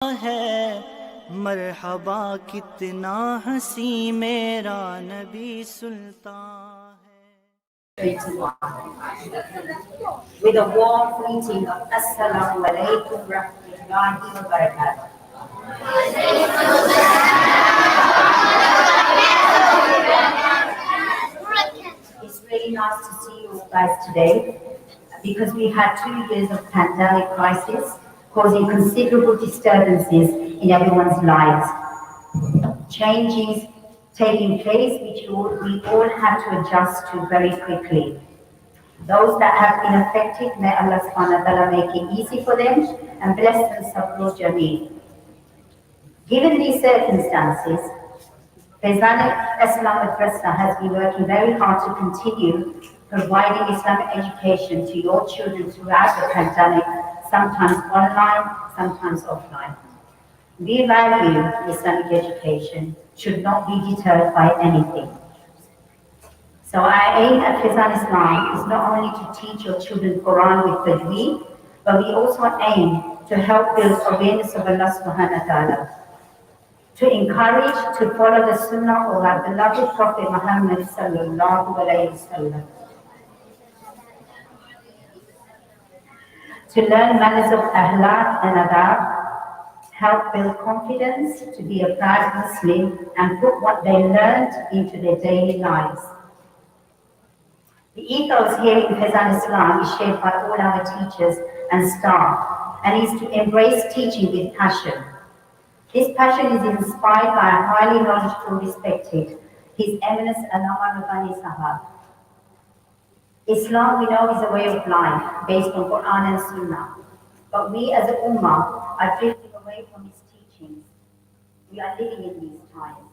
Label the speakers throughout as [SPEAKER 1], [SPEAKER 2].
[SPEAKER 1] है मरहबा कितना हंसी मेरा नबी सुल्तान है.
[SPEAKER 2] With a warm greeting of Assalamu alaikum rahmatullahi wa barakatuh. It's really nice to see you guys today because we had 2 years of pandemic crisis causing considerable disturbances in everyone's lives. Changes taking place which we all had to adjust to very quickly. Those that have been affected, may Allah subhanahu wa ta'ala make it easy for them and bless them sabr jameel. Given these circumstances, Faizan Islam Madrasa has been working very hard to continue providing Islamic education to your children throughout the pandemic, sometimes online, sometimes offline. We value Islamic education, should not be deterred by anything. So our aim at Faizan Islam is not only to teach your children Quran with tajweed, but we also aim to help build awareness of Allah subhanahu wa ta'ala, to encourage to follow the sunnah of our beloved Prophet Muhammad sallallahu alayhi wasallam, to learn manners of akhlaq and adab, help build confidence to be a proud Muslim and put what they learned into their daily lives. The ethos here in Faizan Islam is shared by all our teachers and staff and is to embrace teaching with passion. This passion is inspired by a highly knowledgeable, respected, His Eminence Rabbani Sahab. Islam, we know, is a way of life based on Quran and Sunnah. But we as a Ummah are drifting away from its teachings. We are living in these times.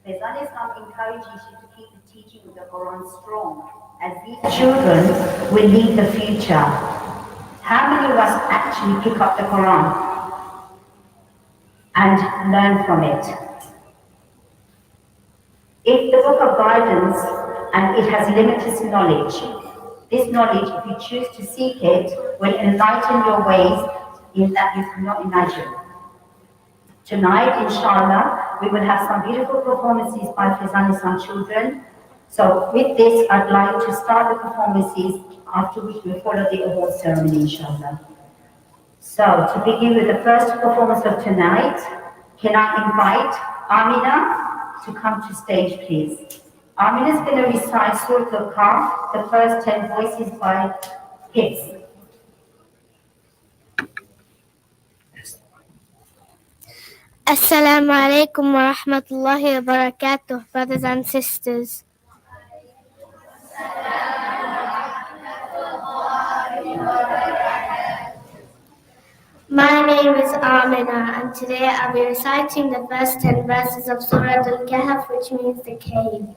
[SPEAKER 2] Faizan Islam encourages you to keep the teaching of the Quran strong, as these children will lead the future. How many of us actually pick up the Quran and learn from it? If the book of guidance and it has limited knowledge, this knowledge, if you choose to seek it, will enlighten your ways in that you cannot imagine. Tonight, inshallah, we will have some beautiful performances by Faizan Islam children. So with this, I'd like to start the performances, after which we follow the award ceremony, inshallah. So to begin with the first performance of tonight, can I invite Amina to come to stage, please? Amina is going to recite Surah Al-Kahf, the first 10 voices by Hifz.
[SPEAKER 3] Assalamu alaikum wa rahmatullahi wa barakatuh, brothers and sisters. My name is Amina, and today I'll be reciting the first 10 verses of Surah Al-Kahf, which means the cave.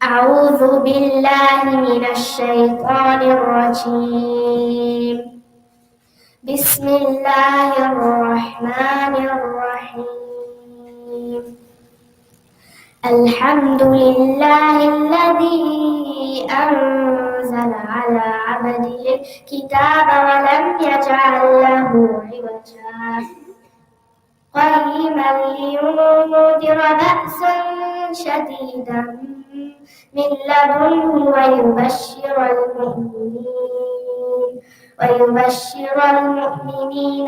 [SPEAKER 3] أعوذ بالله من الشيطان الرجيم. بسم الله الرحمن الرحيم. الحمد لله الذي أنزل على عبده الكتاب ولم يجعل له عوجا قيما لينذر بأسا شديدا من لدنه ويبشر المؤمنين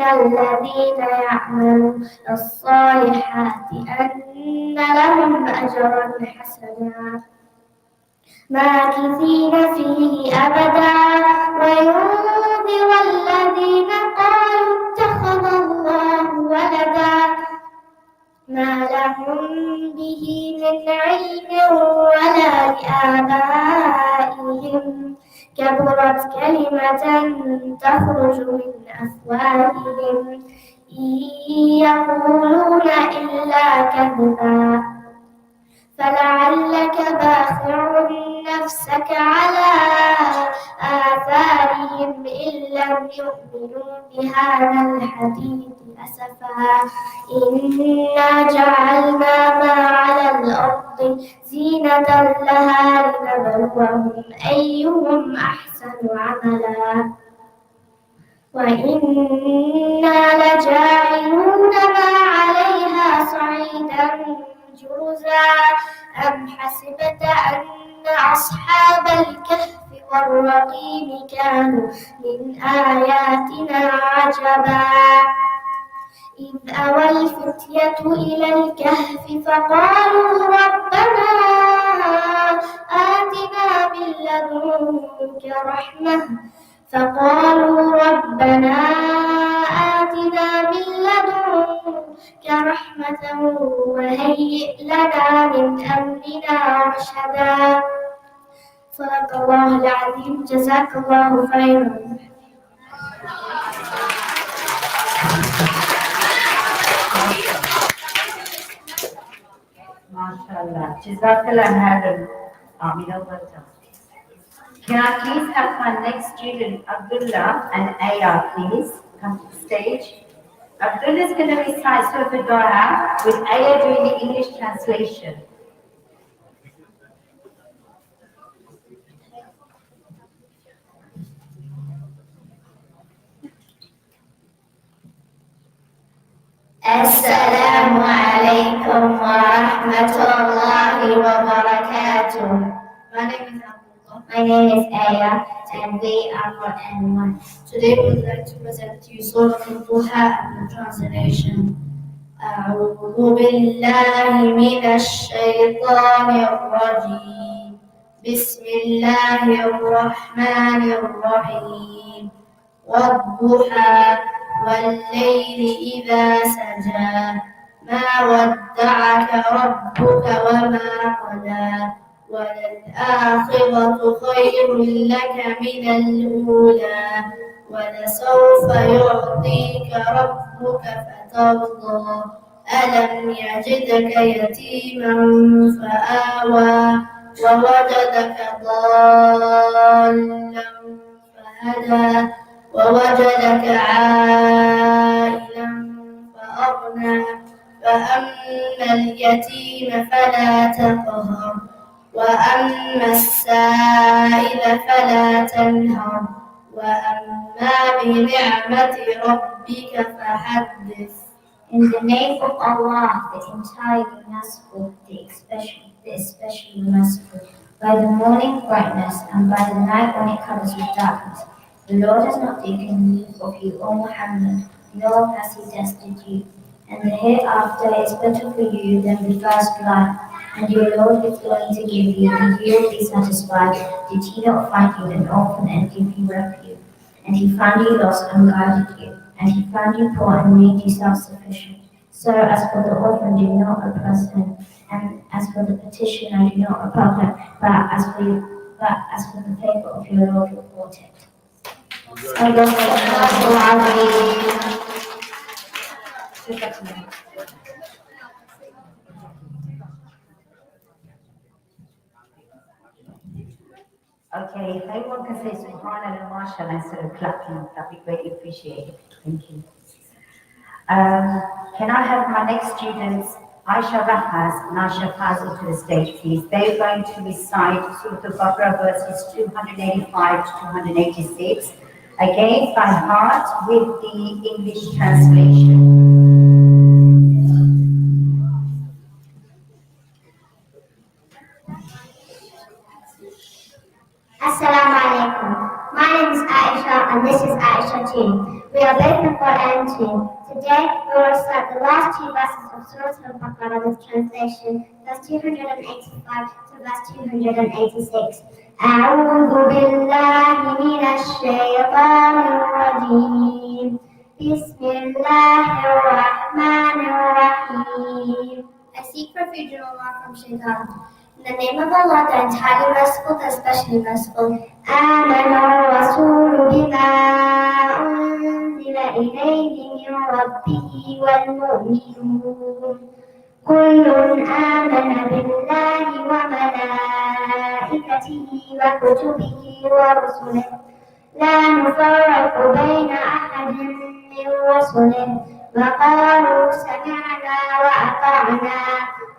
[SPEAKER 3] الذين يعملون الصالحات أن لهم أجرا حسنا ماكثين فيه أبدا وينذر الذين قالوا اتخذ الله ولدا ما لهم به من علم ولا لآبائهم كبرت كلمة تخرج من أفواههم إن يقولون إلا كذبا فلعلك باخع نفسك على آثارهم إن لم يؤمنوا بهذا الحديث أسفا إنا جعلنا ما على الأرض زينة لها لنبلوهم أيهم أحسن عملا وإنا لجاعلون ما عليها صعيدا جرزا أم حسبت أن أصحاب الكهف والرقيم كانوا من آياتنا عجبا إذ أوى الفتية إلى الكهف فقالوا ربنا آتنا من لدنك رحمة وهيئ لنا من أمرنا رشدا صدق الله العظيم جزاك الله خيرا.
[SPEAKER 2] MashaAllah. Jazakallah khairan. Amina, well done. Can I please have my next student, Abdullah and Aya, please, come to the stage? Abdullah is going to recite Surah Al-Dua with Aya doing the English translation.
[SPEAKER 3] Assalamu alaikum wa rahmatullahi wa barakatuh. My name is Aya and we are for Eminence. Today we would like to present to you Surah Al-Duha and the translation. أعوذ بالله من الشيطان الرجيم بسم الله الرحمن الرحيم والضحى والليل إذا سجى ما ودعك ربك وما قلى وللآخرة خير لك من الأولى ولسوف يعطيك ربك فترضى ألم يجدك يتيما فآوى ووجدك ضالا فهدى ووجدك عائلا فأغنى فأما اليتيم فلا تقهر وأما السائل فلا تنهر وأما بنعمة ربك فحدث. In the name of Allah, the entirely merciful, the especially merciful, by the morning brightness and by the night when it covers with darkness. The Lord has not taken leave of you, O Muhammad, nor has He tested you. And the hereafter is better for you than the first life, and your Lord is going to give you, and you will be satisfied. Did He not find you an orphan and give you refuge? And He found you lost and guided you, and He found you poor and made you self-sufficient. So as for the orphan, do not oppress him, and as for the petitioner, do not repel him, but as for the favor of your Lord, report it.
[SPEAKER 2] Okay, if anyone can say Subhanallah and MashaAllah instead of clapping, that'd be greatly appreciated. Thank you. Can I have my next students, Aisha Rahaz and Aisha Fazil, to the stage, please? They're going to recite Surah Al-Baqarah verses 285 to 286, again by heart with the English translation.
[SPEAKER 3] Assalamu alaikum. My name is Aisha and this is Aisha too. We are both in Quran too. Today we will recite the last two verses of Surah Al-Baqarah with translation, verse 285 to verse 286. أعوذ بالله من الشيطان الرجيم بسم الله الرحمن الرحيم. I seek refuge in Allah from Shaitan. In the name of Allah, the entirely merciful, the especially merciful. آمن الرسول بما أنزل إليه من ربه والمؤمنون كل آمن بالله وملائكته وكتبه ورسله لا نفرق بين أحد من رسله وقالوا سمعنا وأطعنا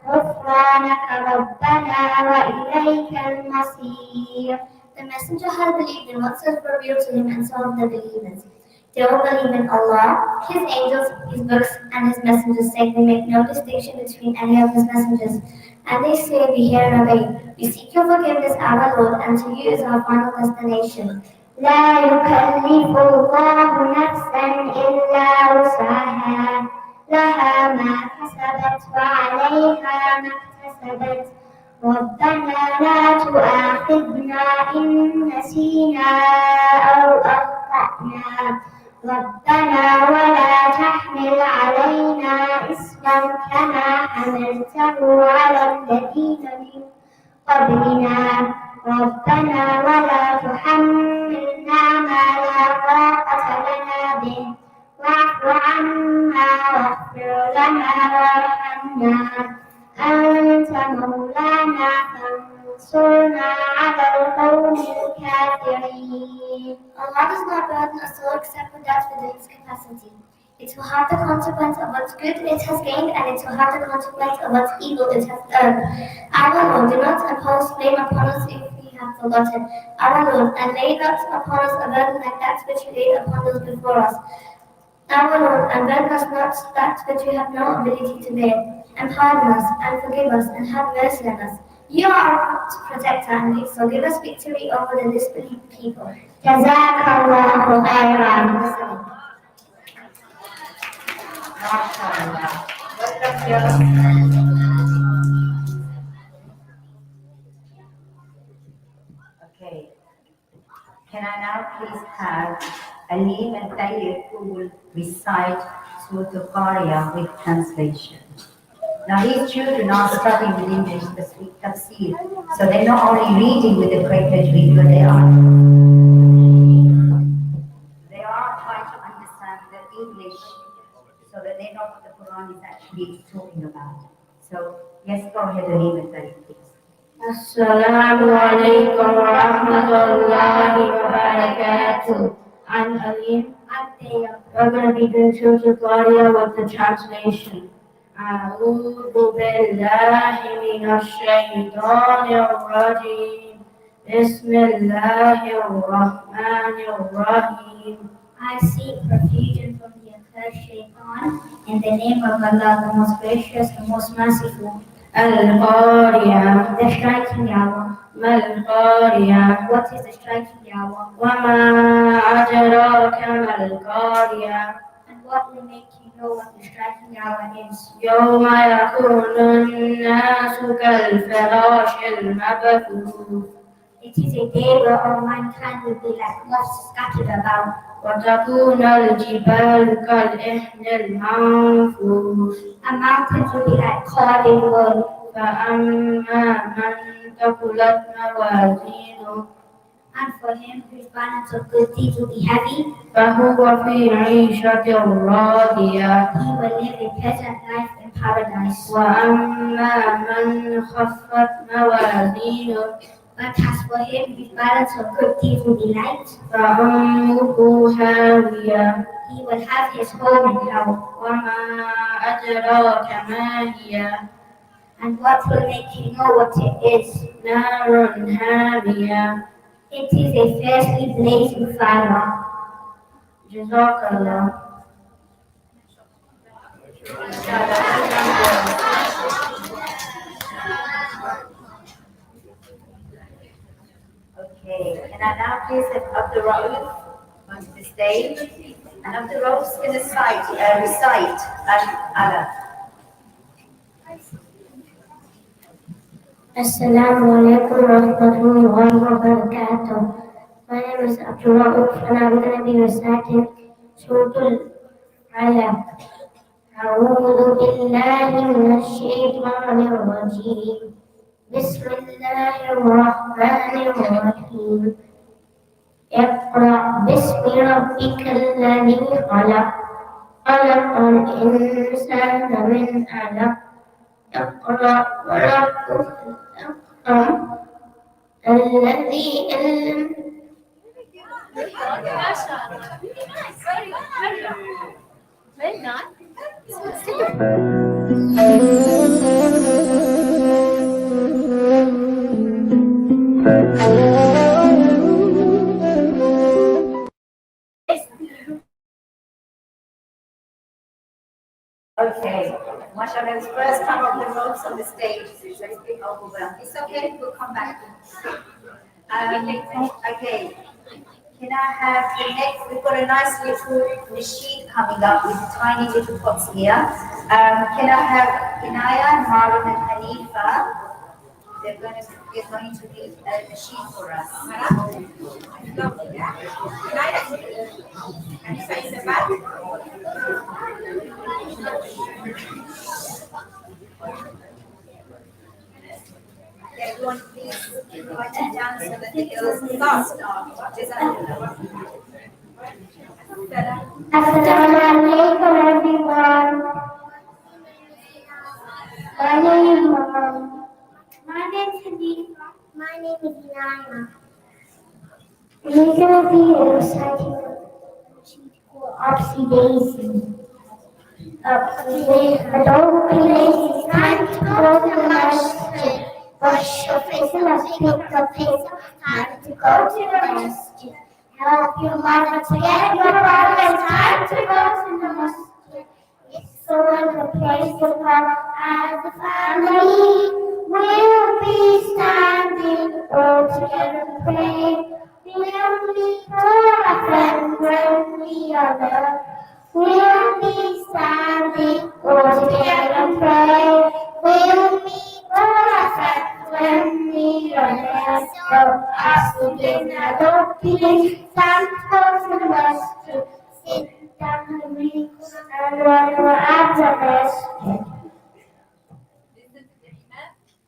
[SPEAKER 3] غفرانك ربنا وإليك المصير. The messenger had believed in what was revealed to him and so of the believers. They all believe in Allah, His angels, His books, and His messengers, saying they make no distinction between any of His messengers. And they say, we hear and obey. We seek your forgiveness, our Lord, and to you is our final destination. لا يكلف الله نفسا إلا وسعها لها ما كسبت وعليها ما اكتسبت ربنا لا تؤاخذنا إن نسينا أو أخطأنا ربنا ولا تحمل علينا إصرا كما حملته على الذين من قبلنا ربنا ولا تحملنا ما لا طاقة لنا به واعف عنا واغفر لنا وارحمنا أنت مولانا فانصرنا على القوم الكافرين. Allah does not burden a soul except with that within its capacity. It will have the consequence of what's good it has gained, and it will have the consequence of what's evil it has done. Our Lord, do not impose blame upon us if we have forgotten. Our Lord, and lay not upon us a burden like that which you laid upon those before us. Our Lord, and burden us not that which we have no ability to bear. And pardon us, and forgive us, and have mercy on us. You are our protector, and lead, so give us victory over the disbelieving people. Jazakallahu khairan.
[SPEAKER 2] Okay. Can I now please have Alim and Tayyib who will recite Surah Al-Qari'ah with translation. Now these children are struggling with English, the tafsir, so they're not only reading with the correct tajweed, but they are trying to understand the English so that they know what the Quran is actually talking about. So yes, go ahead, Alim and Tayyib, please.
[SPEAKER 3] Assalamu alaikum wa rahmatullahi wa barakatuh. I'm Alim. I'm Tayyib. We're going to be doing Surah Al-Qari'ah with the translation. أعوذ بالله من الشيطان الرجيم بسم الله الرحمن الرحيم. I seek refuge from the accursed shaitan in the name of Allah, the most gracious, the most merciful. Al-Qari'ah, the striking hour. Mal-Qari'ah, what is the striking hour? وَمَا أَدْرَاكَ مَا-Qari'ah, and what will make you know what the striking hour is? يَوْمَ يَكُونُ النَّاسُ كَالْفِرَاشِ الْمَبْثُوثِ, it is a day where all mankind will be like moths scattered about. وَتَكُونَ الْجِبَالُ كَالْإِحْنِ الْمَنفُوشِ, and mountains will be like corded wood. فَأَمَّا مَنْ ثَقُلَتْ مَوَازِينُهُ, and for him whose balance of good deeds will be heavy, فَهُوَ فِي عِيشَةٍ رَاضِيَةٍ, he will live a pleasant life in paradise. وَأَمَّا مَنْ خَفَّتْ مَوَازِينُهُ, but as for him whose balance of good deeds will be light, فَأُمُّهُ هَاوِيَةٌ, he will have his home in hell. وَمَا أَدْرَاكَ مَا هِيَهْ, and what will make you know what it is? نَارٌ هَامِيَةٌ, it is a fiercely blazing fire. Jazakallah.
[SPEAKER 2] Okay, and I now please have Abdul Rauf onto the stage, and Abdul Rauf is going to recite Al-Alaq.
[SPEAKER 3] Assalamu alaikum wa rahmatullahi wa barakatuh. My name is Abdul Rauf, and I'm going to be reciting Surah Al-Alaq. أعوذ بالله من الشيطان الرجيم بسم الله الرحمن الرحيم اقرأ باسم ربك الذي خلق خلق الإنسان من علق اقرأ وربك الأكرم الذي علم
[SPEAKER 2] Okay, mashallah, it's first time of the ropes on the stage, so it's a bit overwhelmed. It's okay, we'll come back. Okay, can I have the next? We've got a nice little machine coming up with tiny little pots here. Can I have Inaya, Marlon, and Hanifa? They're going to be a machine for us. Hanifa in the back. Everyone, please write it down so that the girls start.
[SPEAKER 3] Assalamu alaikum everyone. My name is Mom. My name is Hanifa. My name is Inaya. We're going to be reciting a sheet called Upsy Daisy. Don't be lazy, it's time to go to the masjid. Wash your face and let's pick up pace. Time to go to the masjid. Help your mother to get your brother. It's time to go to the masjid. It's so wonderful place to come as a family. We'll be standing all together and pray. We'll meet all our friends when we are there. We'll be standing all together and pray. We'll meet all our friends when we are there. So ask again, now don't be late. Stand close to the masjid. Sit down and read and learn at the masjid.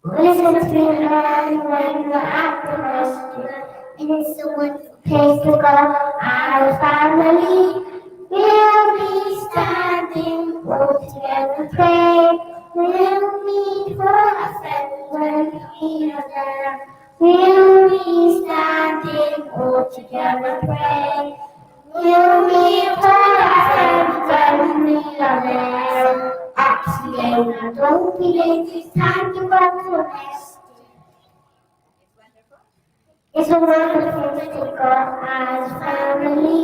[SPEAKER 3] Listen to the Imam when you're at the masjid. It's a wonderful place to go as a family. We'll be standing all together and pray. We'll meet for our friends when we are there. We'll be standing all together and pray. We'll meet for our friends when we are there. Absolutely, now don't be late. It's time to go to the next. It's a wonderful place to go as a family.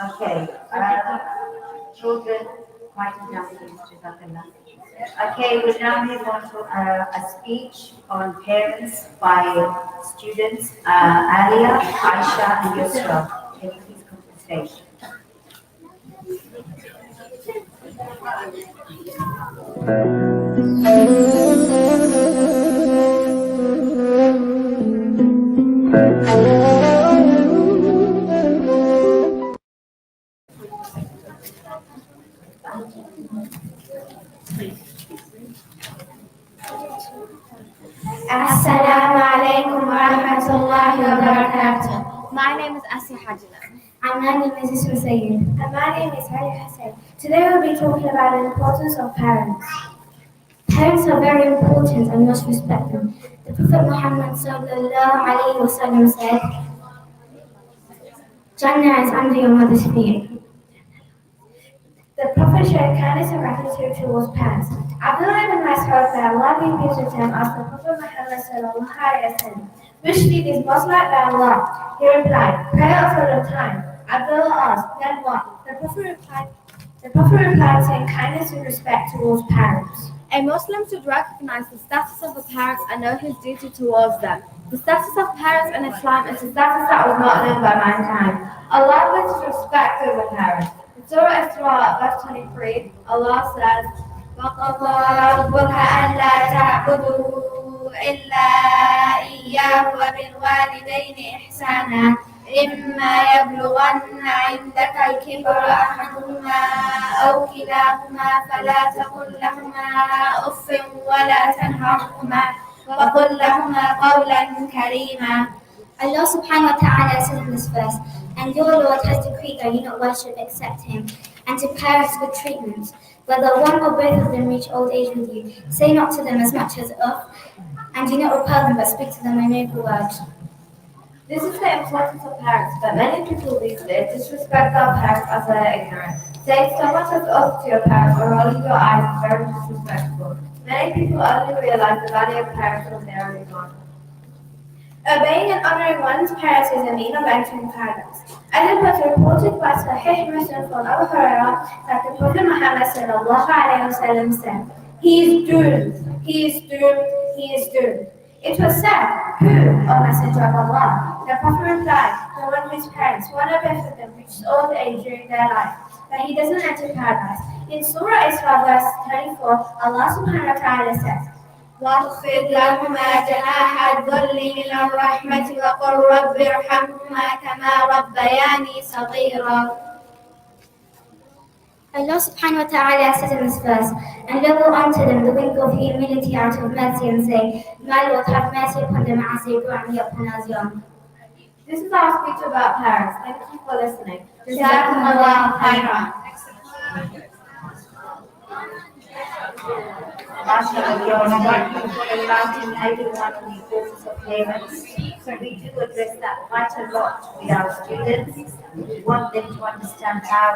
[SPEAKER 2] Okay, children, quiet down please, Jazakallah. Okay, we now move on to a speech on parents by students Alia, Aisha, and Yusra. Can you please come to the stage?
[SPEAKER 3] Assalamu alaikum wa rahmatullahi wa barakatuh.
[SPEAKER 4] My name is Asya Hajilan.
[SPEAKER 3] And my name is Isma Sayyid.
[SPEAKER 4] And my name is Hari Hassan. Today we'll be talking about the importance of parents.
[SPEAKER 3] Parents are very important and must respect them. The Prophet Muhammad sallallahu alayhi wa sallam said, Jannah is under your mother's feet.
[SPEAKER 4] The Prophet showed kindness and gratitude towards parents. Abdullah ibn Mas'ud, may Allah be pleased with him, asked the Prophet Muhammad sallallahu alayhi wa sallam, which deed is most liked by Allah? He replied, prayer of all time. Abdullah asked, then what? The Prophet replied, saying kindness and respect towards parents.
[SPEAKER 5] A Muslim should recognize the status of the parents and know his duty towards them. The status of parents in Islam is a status that was not lived by mankind. Allah puts respect over parents. In Surah Isra, verse 23, Allah says, وَقَضَى رَبُّكَ أَلَّا تَعْبُدُوا إِلَّا إِيَّاهُ وَبِالْوَالِدَيْنِ إِحْسَانًا إِمَّا يَبْلُغَنَّ عِندَكَ الْكِبَرَ أَحَدُهُمَا أَوْ كِلَاهُمَا فَلَا تَقُل لَّهُمَا أُفٍّ وَلَا تَنْهَرْهُمَا وَقُل لَّهُمَا قَوْلًا كَرِيمًا.
[SPEAKER 3] Allah subhanahu wa ta'ala says in this verse, and your Lord has decreed that you not worship except Him, and to parents good treatment. Whether one or both of them reach old age with you, say not to them as much as and do not repel them, but speak to them a noble word.
[SPEAKER 5] This is the importance of parents, but many people these days disrespect their parents as they are ignorant. Saying so much as oath to your parents or rolling your eyes is very disrespectful. Many people only realize the value of parents when they are gone.
[SPEAKER 4] Obeying and honoring one's parents is a mean of entering paradise. As it was reported by Sahih Muslim from Abu Hurairah that the Prophet Muhammad said, "He is doomed, he is doomed, he is doomed." It was said, "Who, O Messenger of Allah?" The Prophet replied, "The one whose parents, one or both of them, reached old age during their life, that he doesn't enter paradise." In Surah Isra, verse 34, Allah subhanahu wa ta'ala says,
[SPEAKER 5] واخفض لهما جناح الذل من الرحمة وقل رب ارحمهما كما ربياني صغيرا.
[SPEAKER 3] Allah subhanahu wa ta'ala says in this verse, "And level unto them the wing of humility out of mercy and say, My Lord, have mercy upon them as they brought me upon us young."
[SPEAKER 5] This is our speech about parents. Thank you for listening. Jazakumullah khairan.
[SPEAKER 2] MashaAllah, for enlightening everyone on the importance of parents. So we do address that quite a lot with our students. We want them to understand how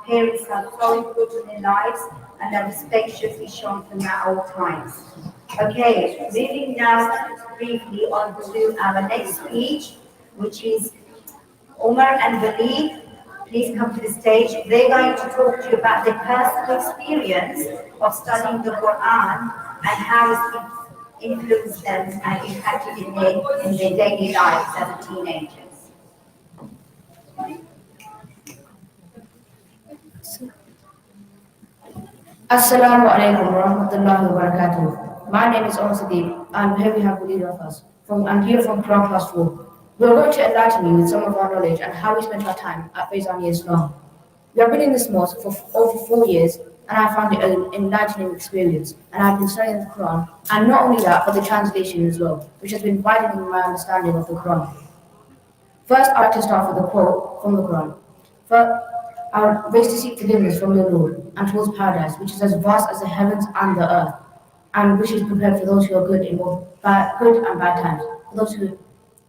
[SPEAKER 2] parents are so important in their lives and that respect should be shown from at all times. Okay, moving now briefly on to our next speech, which is Omar and Waleed. Please come to the stage. They're going to talk to you about their personal experience of studying the Quran and how it's influenced them and impacted in their daily lives as teenagers.
[SPEAKER 6] Assalamu alaikum wa rahmatullahi wa barakatuh. My name is Omar Sadiq, and here we have the leader of us. I'm here from Quran Class 4. We are going to enlighten you with some of our knowledge and how we spent our time at Faizan Islam. We have been in this mosque for over 4 years, and I found it an enlightening experience, and I've been studying the Quran, and not only that, but the translation as well, which has been widening my understanding of the Quran. First, I'd like to start with a quote from the Quran. Our race to seek forgiveness from your Lord, and towards paradise, which is as vast as the heavens and the earth, and which is prepared for those who are good in both good and bad times, for those who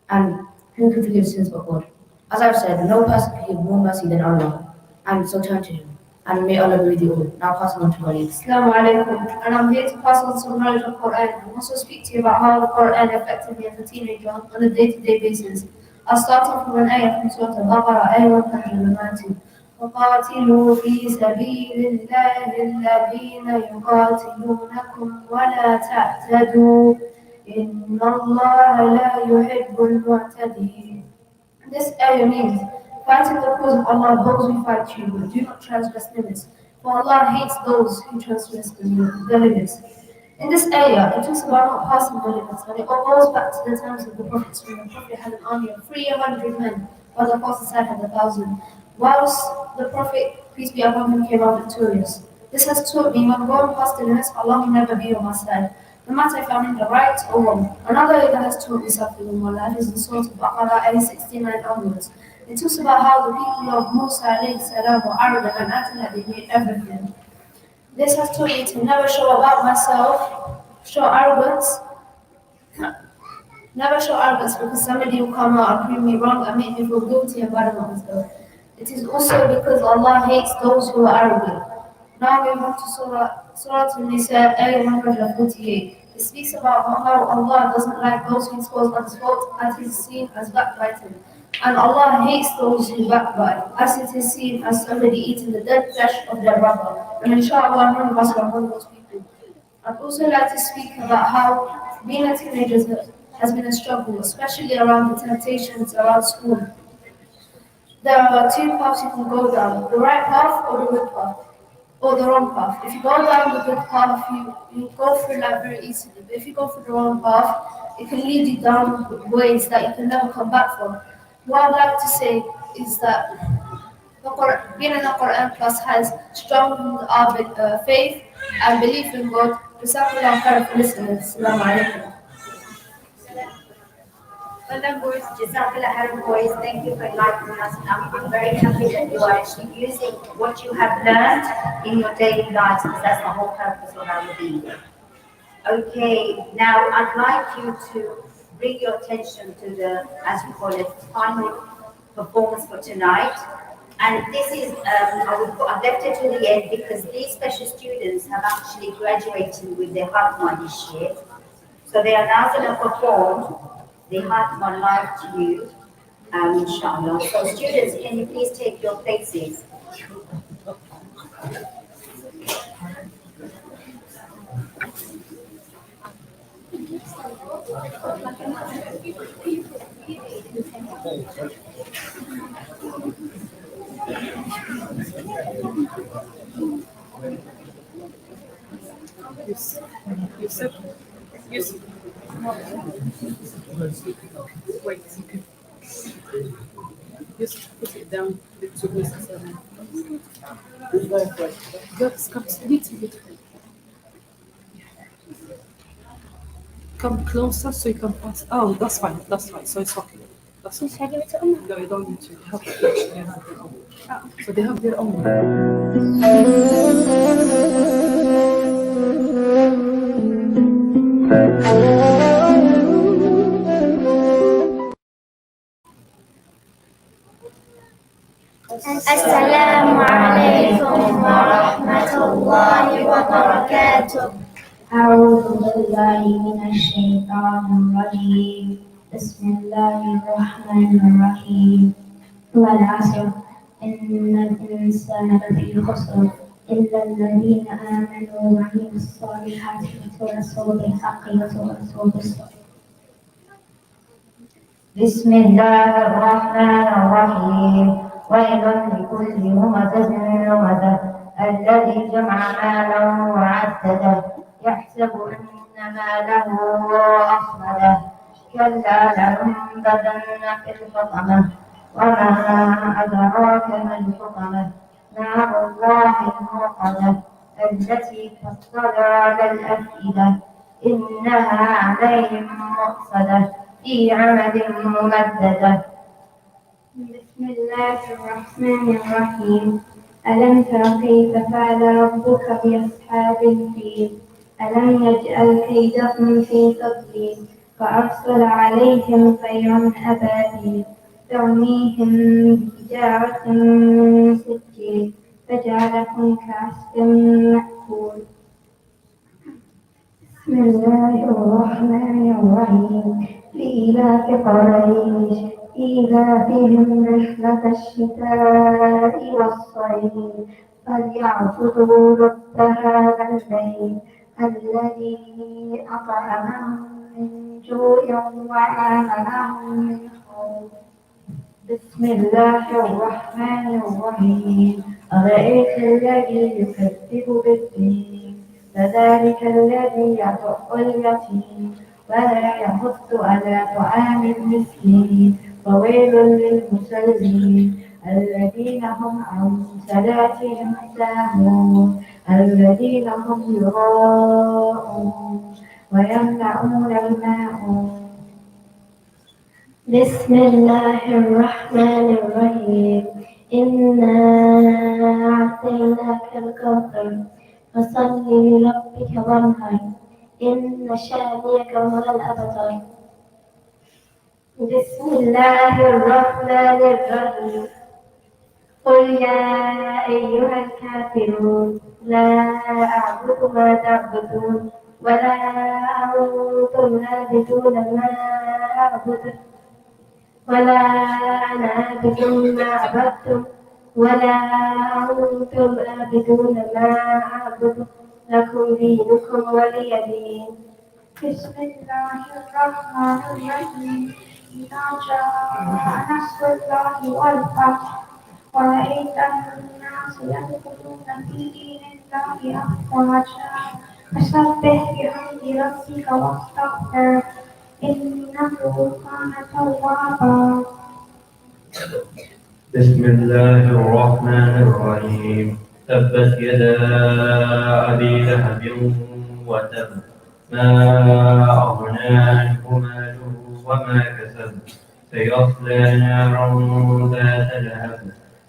[SPEAKER 6] can forgive sins but God. As I've said, no person can give more mercy than Allah, and so turn to Him, and may Allah be with you all. Now pass on to Waleed.
[SPEAKER 4] Assalamu alaikum, and I'm here to pass on some knowledge of Quran and also speak to you about how the Quran affected me as a teenager on a day-to-day basis. I'll start off with an ayah from Surah Al-Baqarah, ayah 190. وقاتلوا في سبيل الله الذين يقاتلونكم ولا تعتدوا إن الله لا يحب المعتدين. This ayah means, fight in the cause of Allah those who fight you, but do not transgress limits, for Allah hates those who transgress the limits. In this ayah, it talks about not passing the limits, and it all goes back to the times of the Prophet when the Prophet had an army of 300 men, while the Apostle had 1,000. Whilst the Prophet, peace be upon him, came out victorious. This has taught me when going past the limits, Allah will never be on my side, no matter if I'm in the right or wrong. Another way that has taught me something in my life is the Surah Al-Baqarah, ayah 69 onwards. It talks about how the people of Musa alayhi salam were arrogant and acting like they knew everything. This has taught me to never show about myself, never show arrogance because somebody will come out and prove me wrong and make me feel guilty and bad about myself. It is also because Allah hates those who are arrogant. Now we move to Surah An-Nisa, ayah 148. It speaks about how Allah doesn't like those who expose others' fault as is seen as backbiting. And Allah hates those who backbite, as it is seen as somebody eating the dead flesh of their brother. And inshallah, none of us are among those people. I'd also like to speak about how being a teenager has been a struggle, especially around the temptations around school. There are two paths you can go down, the right path or the good path, or the wrong path. If you go down the good path, you go through life very easily. But if you go through the wrong path, it can lead you down ways that you can never come back from. What I'd like to say is that being in the Quran class has strengthened our faith and belief in God. Jazakallah khair for listening. Assalamu alaikum.
[SPEAKER 2] Well done, boys. Jazakallah khairan, boys. Thank you for enlightening us. I'm very happy that you are actually using what you have learned in your daily lives, because that's the whole purpose of our being. Okay, now I'd like you to bring your attention to the, as we call it, final performance for tonight. And this is, I've left it to the end because these special students have actually graduated with their Hatma this year. So they are now going to perform the Hatma live to you, inshallah. So students, can you please take your places?
[SPEAKER 7] Yusuf. Wait, you can. Just put it down. Just come a little bit. Come closer so you can pass. Oh, that's fine. That's fine. So it's okay. That's okay.
[SPEAKER 3] Should I give it to Umar?
[SPEAKER 7] No, you don't need to. They have their own. So they have their own.
[SPEAKER 3] السلام عليكم ورحمة الله وبركاته.
[SPEAKER 4] أعوذ بالله من الشيطان الرجيم. بسم الله الرحمن الرحيم. والعصر إن الإنسان لفي خسر إلا الذين آمنوا وعملوا الصالحات وتواصوا بالحق وتواصوا بالصبر.
[SPEAKER 2] بسم الله الرحمن الرحيم. ويل لكل همزة لمزة الذي جمع مالا وعدده يحسب أن ماله أخلده كلا لينبذن في الحطمة وما أدراك ما الحطمة نار الله الموقدة التي تطلع على الأفئدة إنها عليهم مؤصدة في عمد ممددة.
[SPEAKER 4] بسم الله الرحمن الرحيم. ألم تر كيف فعل ربك بأصحاب الفيل ألم يجعل كيدهم في تضليل فأرسل عليهم طيرا أبابيل ترميهم بحجارة من سجيل فجعلهم كعصف مأكول. بسم الله الرحمن الرحيم. لإيلاف قريش إيلافهم رحلة الشتاء والصيف فليعبدوا رب هذا البيت الذي أطعمهم من جوع وآمنهم من خوف. بسم الله الرحمن الرحيم. أرأيت الذي يكذب بالدين فذلك الذي يدع اليتيم ولا يحض على طعام المسكين فويل للمصلين الذين هم عن صلاتهم ساهون الذين هم يراءون ويمنعون الماعون. بسم الله الرحمن الرحيم. إنا أعطيناك الكوثر فصل لربك وانحر إن شانئك هو الأبتر. بسم الله الرحمن الرحيم. قل يا أيها الكافرون لا أعبد ما تعبدون ولا أنتم عابدون ما أعبد ولا أنا عابد ما عبدتم ولا أنتم عابدون ما أعبد لكم دينكم ولي دين. بسم الله الرحمن الرحيم. إذا جاء نصر الله والفتح ورأيت الناس يدخلون في دين الله أفواجا فسبح بحمد ربك واستغفره إنه كان توابا.
[SPEAKER 8] بسم الله الرحمن الرحيم. تبت يدا أبي لهب وتب ما أغنى عنه ماله وما كسب سيصلى نارا ذات لهب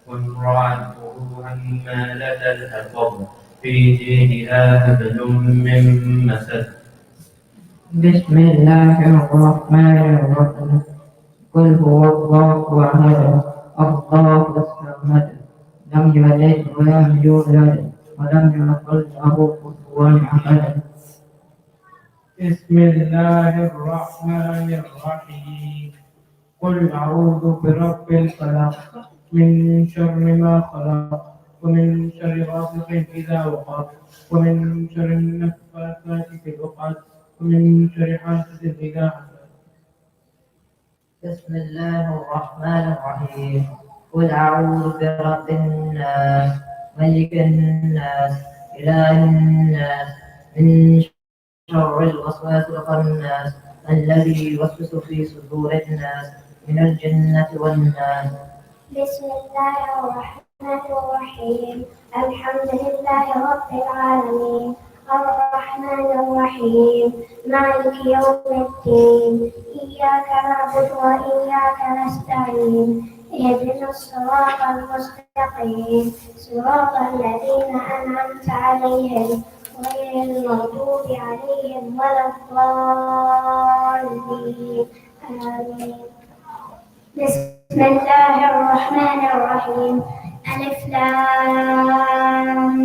[SPEAKER 8] وامرأته حمالة الحطب في جيدها حبل من مسد.
[SPEAKER 9] بسم الله الرحمن الرحيم قل هو الله أحد الله الصمد لم يلد ولم يولد ولم يكن له كفوا أحد بسم الله الرحمن الرحيم قل أعوذ برب الفلق من شر ما خلق ومن شر غاسق إذا وقب ومن شر النفاثات في العقد ومن شر حاسد إذا حسد بسم الله الرحمن الرحيم قل أعوذ برب الناس ملك الناس إله الناس من شر الوسواس الخناس الذي يوسوس في صدور الناس من الجنة والناس
[SPEAKER 3] بسم الله الرحمن الرحيم الحمد لله رب العالمين الرحمن الرحيم مالك يوم الدين إياك نعبد وإياك نستعين اهدنا الصراط المستقيم صراط الذين أنعمت عليهم غير المغضوب عليهم ولا الضالين آمين بسم الله الرحمن الرحيم ألف لام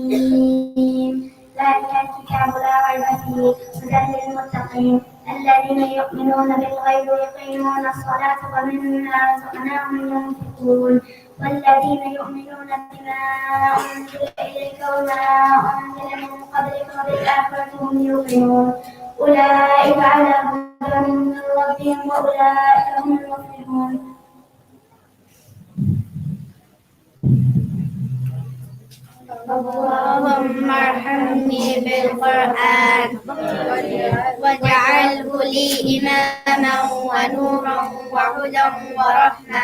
[SPEAKER 3] ميم ذلك الكتاب لا ريب فيه هدى للمتقين الذين يؤمنون بالغيب ويقيمون الصلاة ومما رزقناهم ينفقون والذين يؤمنون بما أنزل إليك وما أنزل من قبلك وبالآخرة هم يوقنون أولئك على هدى من ربهم وأولئك هم المفلحون اللهم ارحمني بالقرآن واجعله لي إماما ونورا وهدى ورحمة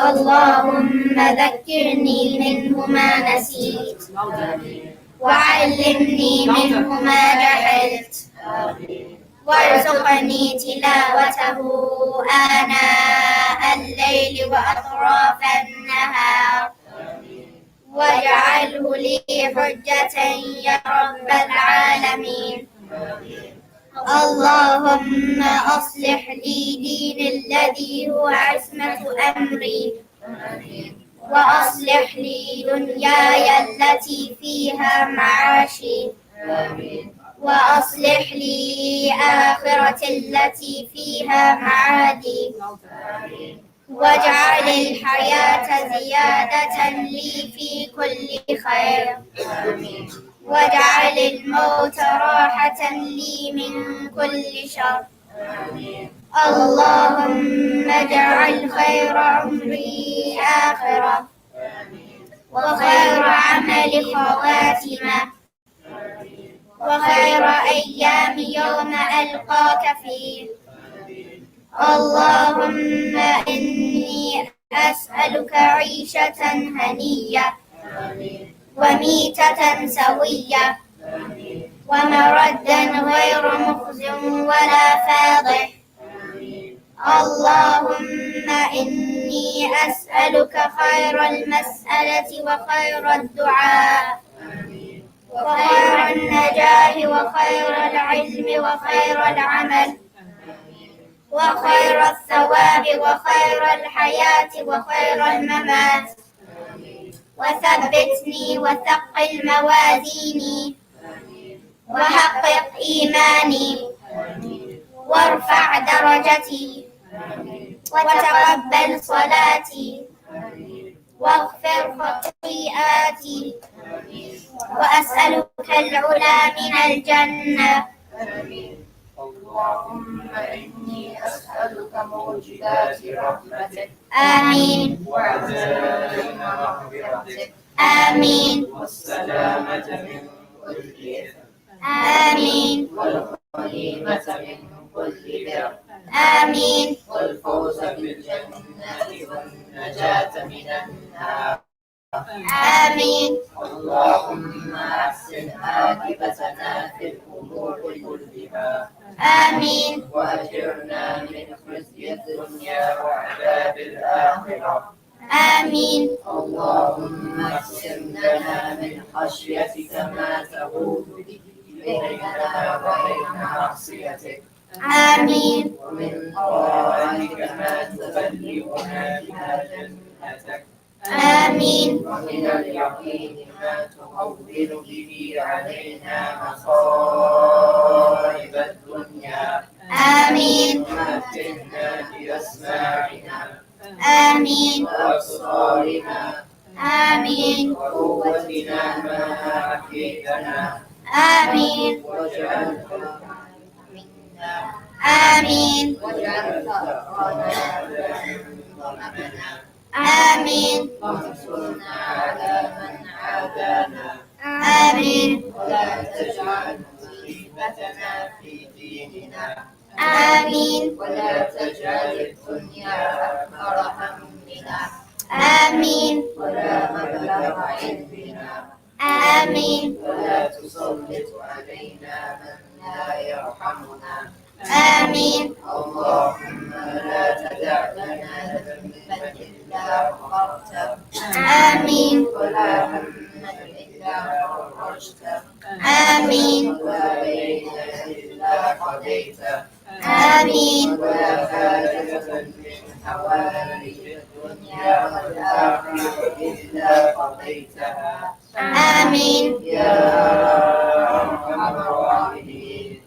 [SPEAKER 3] اللهم ذكرني منه ما نسيت وعلمني منه ما جهلت وارزقني تلاوته آناء الليل وأطراف النهار واجعله لي حجة يا رب العالمين اللهم أصلح لي دين الذي هو عصمة أمري وأصلح لي دنياي التي فيها معاشي وأصلح لي آخرتي التي فيها معادي واجعل الحياة زيادة لي في كل خير واجعل الموت راحة لي من كل شر اللهم اجعل خير عمري آخرة وخير عمل خواتمة وخير أيام يوم ألقاك فيه اللهم إني أسألك عيشة هنية وميتة سوية ومردا غير مخز ولا فاضح اللهم إني أسألك خير المسألة وخير الدعاء وخير النجاح وخير العلم وخير العمل وخير الثواب وخير الحياة وخير الممات وثبتني وثقل موازيني وحقق إيماني وارفع درجتي وتقبل صلاتي واغفر خطيئاتي وأسألك العلا من الجنة
[SPEAKER 10] اللهم إني أسألك موجبات رحمتك
[SPEAKER 3] آمين
[SPEAKER 10] وعزائم مغفرتك
[SPEAKER 3] آمين
[SPEAKER 10] والسلامة من كل إثم
[SPEAKER 3] آمين
[SPEAKER 10] والغنيمة من كل بر
[SPEAKER 3] آمين
[SPEAKER 10] والفوز بالجنة والنجاة من النار
[SPEAKER 3] آمين
[SPEAKER 10] اللهم أحسن عاقبتنا في الأمور كلها
[SPEAKER 3] آمين
[SPEAKER 10] وأجرنا من خزي الدنيا وعذاب الآخرة
[SPEAKER 3] آمين
[SPEAKER 10] اللهم اقسم لنا من خشيتك ما تقول به بيننا وبين معصيتك
[SPEAKER 3] آمين
[SPEAKER 10] ومن طاعتك ما تبلغنا بها جنتك
[SPEAKER 3] آمين
[SPEAKER 10] ومن اليقين ما تهون به علينا مصائب الدنيا
[SPEAKER 3] آمين
[SPEAKER 10] ومتعنا بأسماعنا
[SPEAKER 3] آمين
[SPEAKER 10] وأبصارنا
[SPEAKER 3] آمين
[SPEAKER 10] وقوتنا ما أحييتنا
[SPEAKER 3] آمين
[SPEAKER 10] واجعلها منا
[SPEAKER 3] آمين
[SPEAKER 10] واجعل ثأرنا من ظلمنا
[SPEAKER 3] آمين
[SPEAKER 10] وانصرنا على من عادانا
[SPEAKER 3] آمين
[SPEAKER 10] ولا تجعل مصيبتنا في ديننا
[SPEAKER 3] آمين
[SPEAKER 10] ولا تجعل الدنيا أكبر همنا
[SPEAKER 3] آمين
[SPEAKER 10] ولا مبلغ علمنا
[SPEAKER 3] آمين
[SPEAKER 10] ولا تسلط علينا من لا يرحمنا
[SPEAKER 3] آمين
[SPEAKER 10] اللهم لا تدع لنا ذنبا إلا غفرته
[SPEAKER 3] آمين
[SPEAKER 10] ولا هما إلا فرجته
[SPEAKER 3] آمين
[SPEAKER 10] ولا دينا إلا قضيته
[SPEAKER 3] آمين
[SPEAKER 10] ولا حاجة من حوائج الدنيا والآخرة إلا قضيتها
[SPEAKER 3] آمين
[SPEAKER 10] يا أرحم الراحمين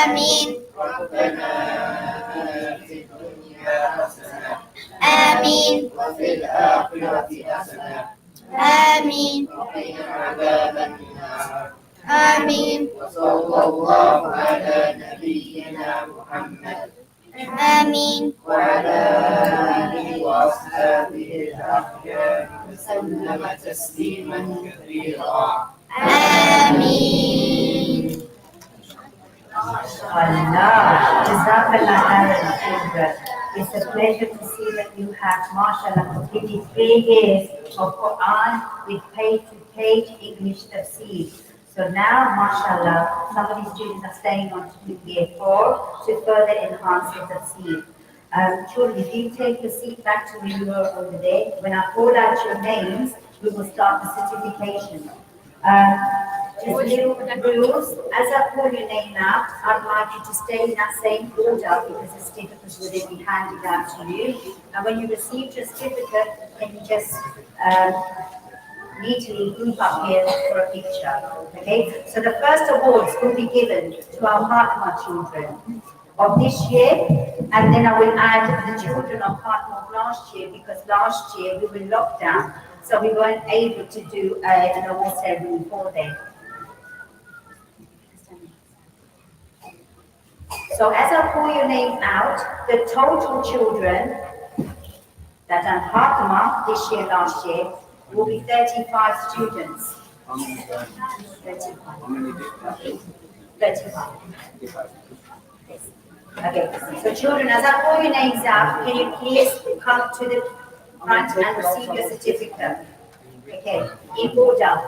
[SPEAKER 3] آمين
[SPEAKER 10] ربنا آتنا في الدنيا حسنة
[SPEAKER 3] آمين
[SPEAKER 10] وفي الآخرة حسنة
[SPEAKER 3] آمين
[SPEAKER 10] وقنا عذاب النار
[SPEAKER 3] آمين
[SPEAKER 10] وصلى الله على نبينا محمد
[SPEAKER 3] آمين
[SPEAKER 10] وعلى آله وأصحابه الأخيار وسلم تسليما كثيرا
[SPEAKER 3] آمين
[SPEAKER 2] Allah, Jazakallah khairan, children. It's a pleasure to see that you have, mashallah, completed 3 years of Quran with page-to-page English tafsir. So now, mashallah, some of these students are staying on to year 4 to further enhance the tafsir. Children, if you take your seat back to where you were over there, when I call out your names, we will start the certification. Just little rules. As I call your name out, I'd like you to stay in that same order because the certificates will then be handed out to you. And when you receive your certificate, can you just neatly group up here for a picture? Okay? So the first awards will be given to our Fatma children of this year, and then I will add the children of Fatma of last year because last year we were locked down, so we weren't able to do an award ceremony for them. So as I call your name out, the total children that are Fatma this year, last year, will be 35 students. 35. Okay, so children, as I call your names out, can you please come to the front and receive your certificate? Okay, in order.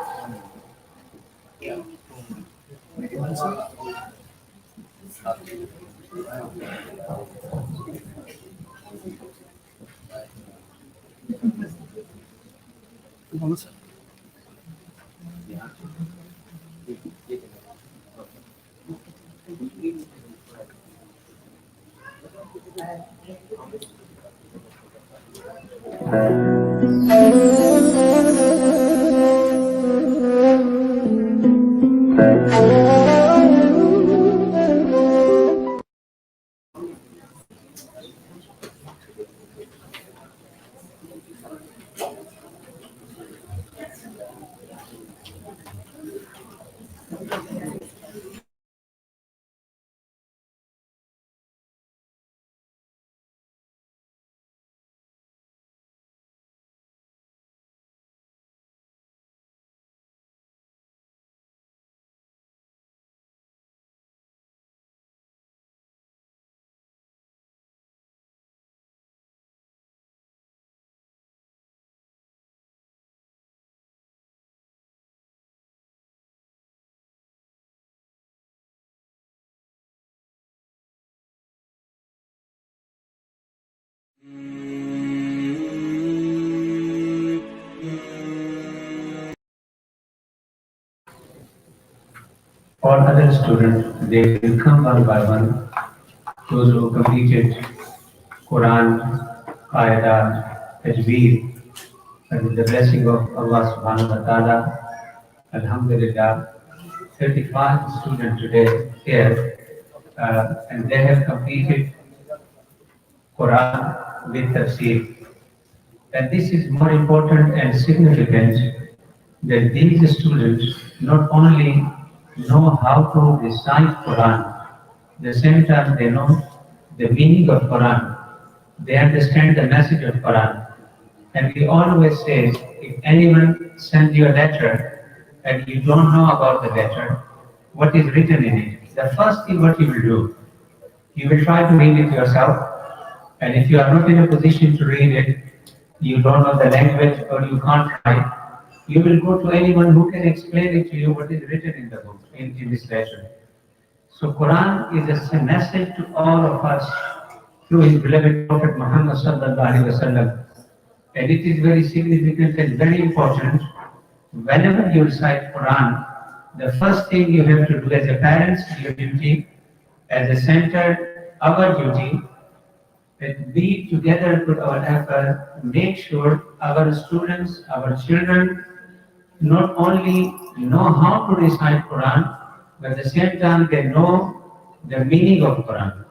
[SPEAKER 11] All other students, they will come one by one. Those who completed Quran, Qaeda, Tajweed, and with the blessing of Allah subhanahu wa ta'ala, Alhamdulillah, 35 students today here, and they have completed Quran with tafsir. And this is more important and significant that these students not only know how to recite Quran, at the same time they know the meaning of Quran. They understand the message of Quran. And we always say, if anyone sends you a letter and you don't know about the letter, what is written in it, the first thing what you will do, you will try to read it yourself. And if you are not in a position to read it, you don't know the language or you can't write, you will go to anyone who can explain it to you what is written in the book, in this letter. So Quran is a message to all of us through his beloved Prophet Muhammad sallallahu alaihi wasallam. And it is very significant and very important. Whenever you recite Quran, the first thing you have to do as a parent, your duty, as a center, our duty, that we together put our effort, make sure our students, our children, not only know how to recite Quran, but at the same time they know the meaning of Quran.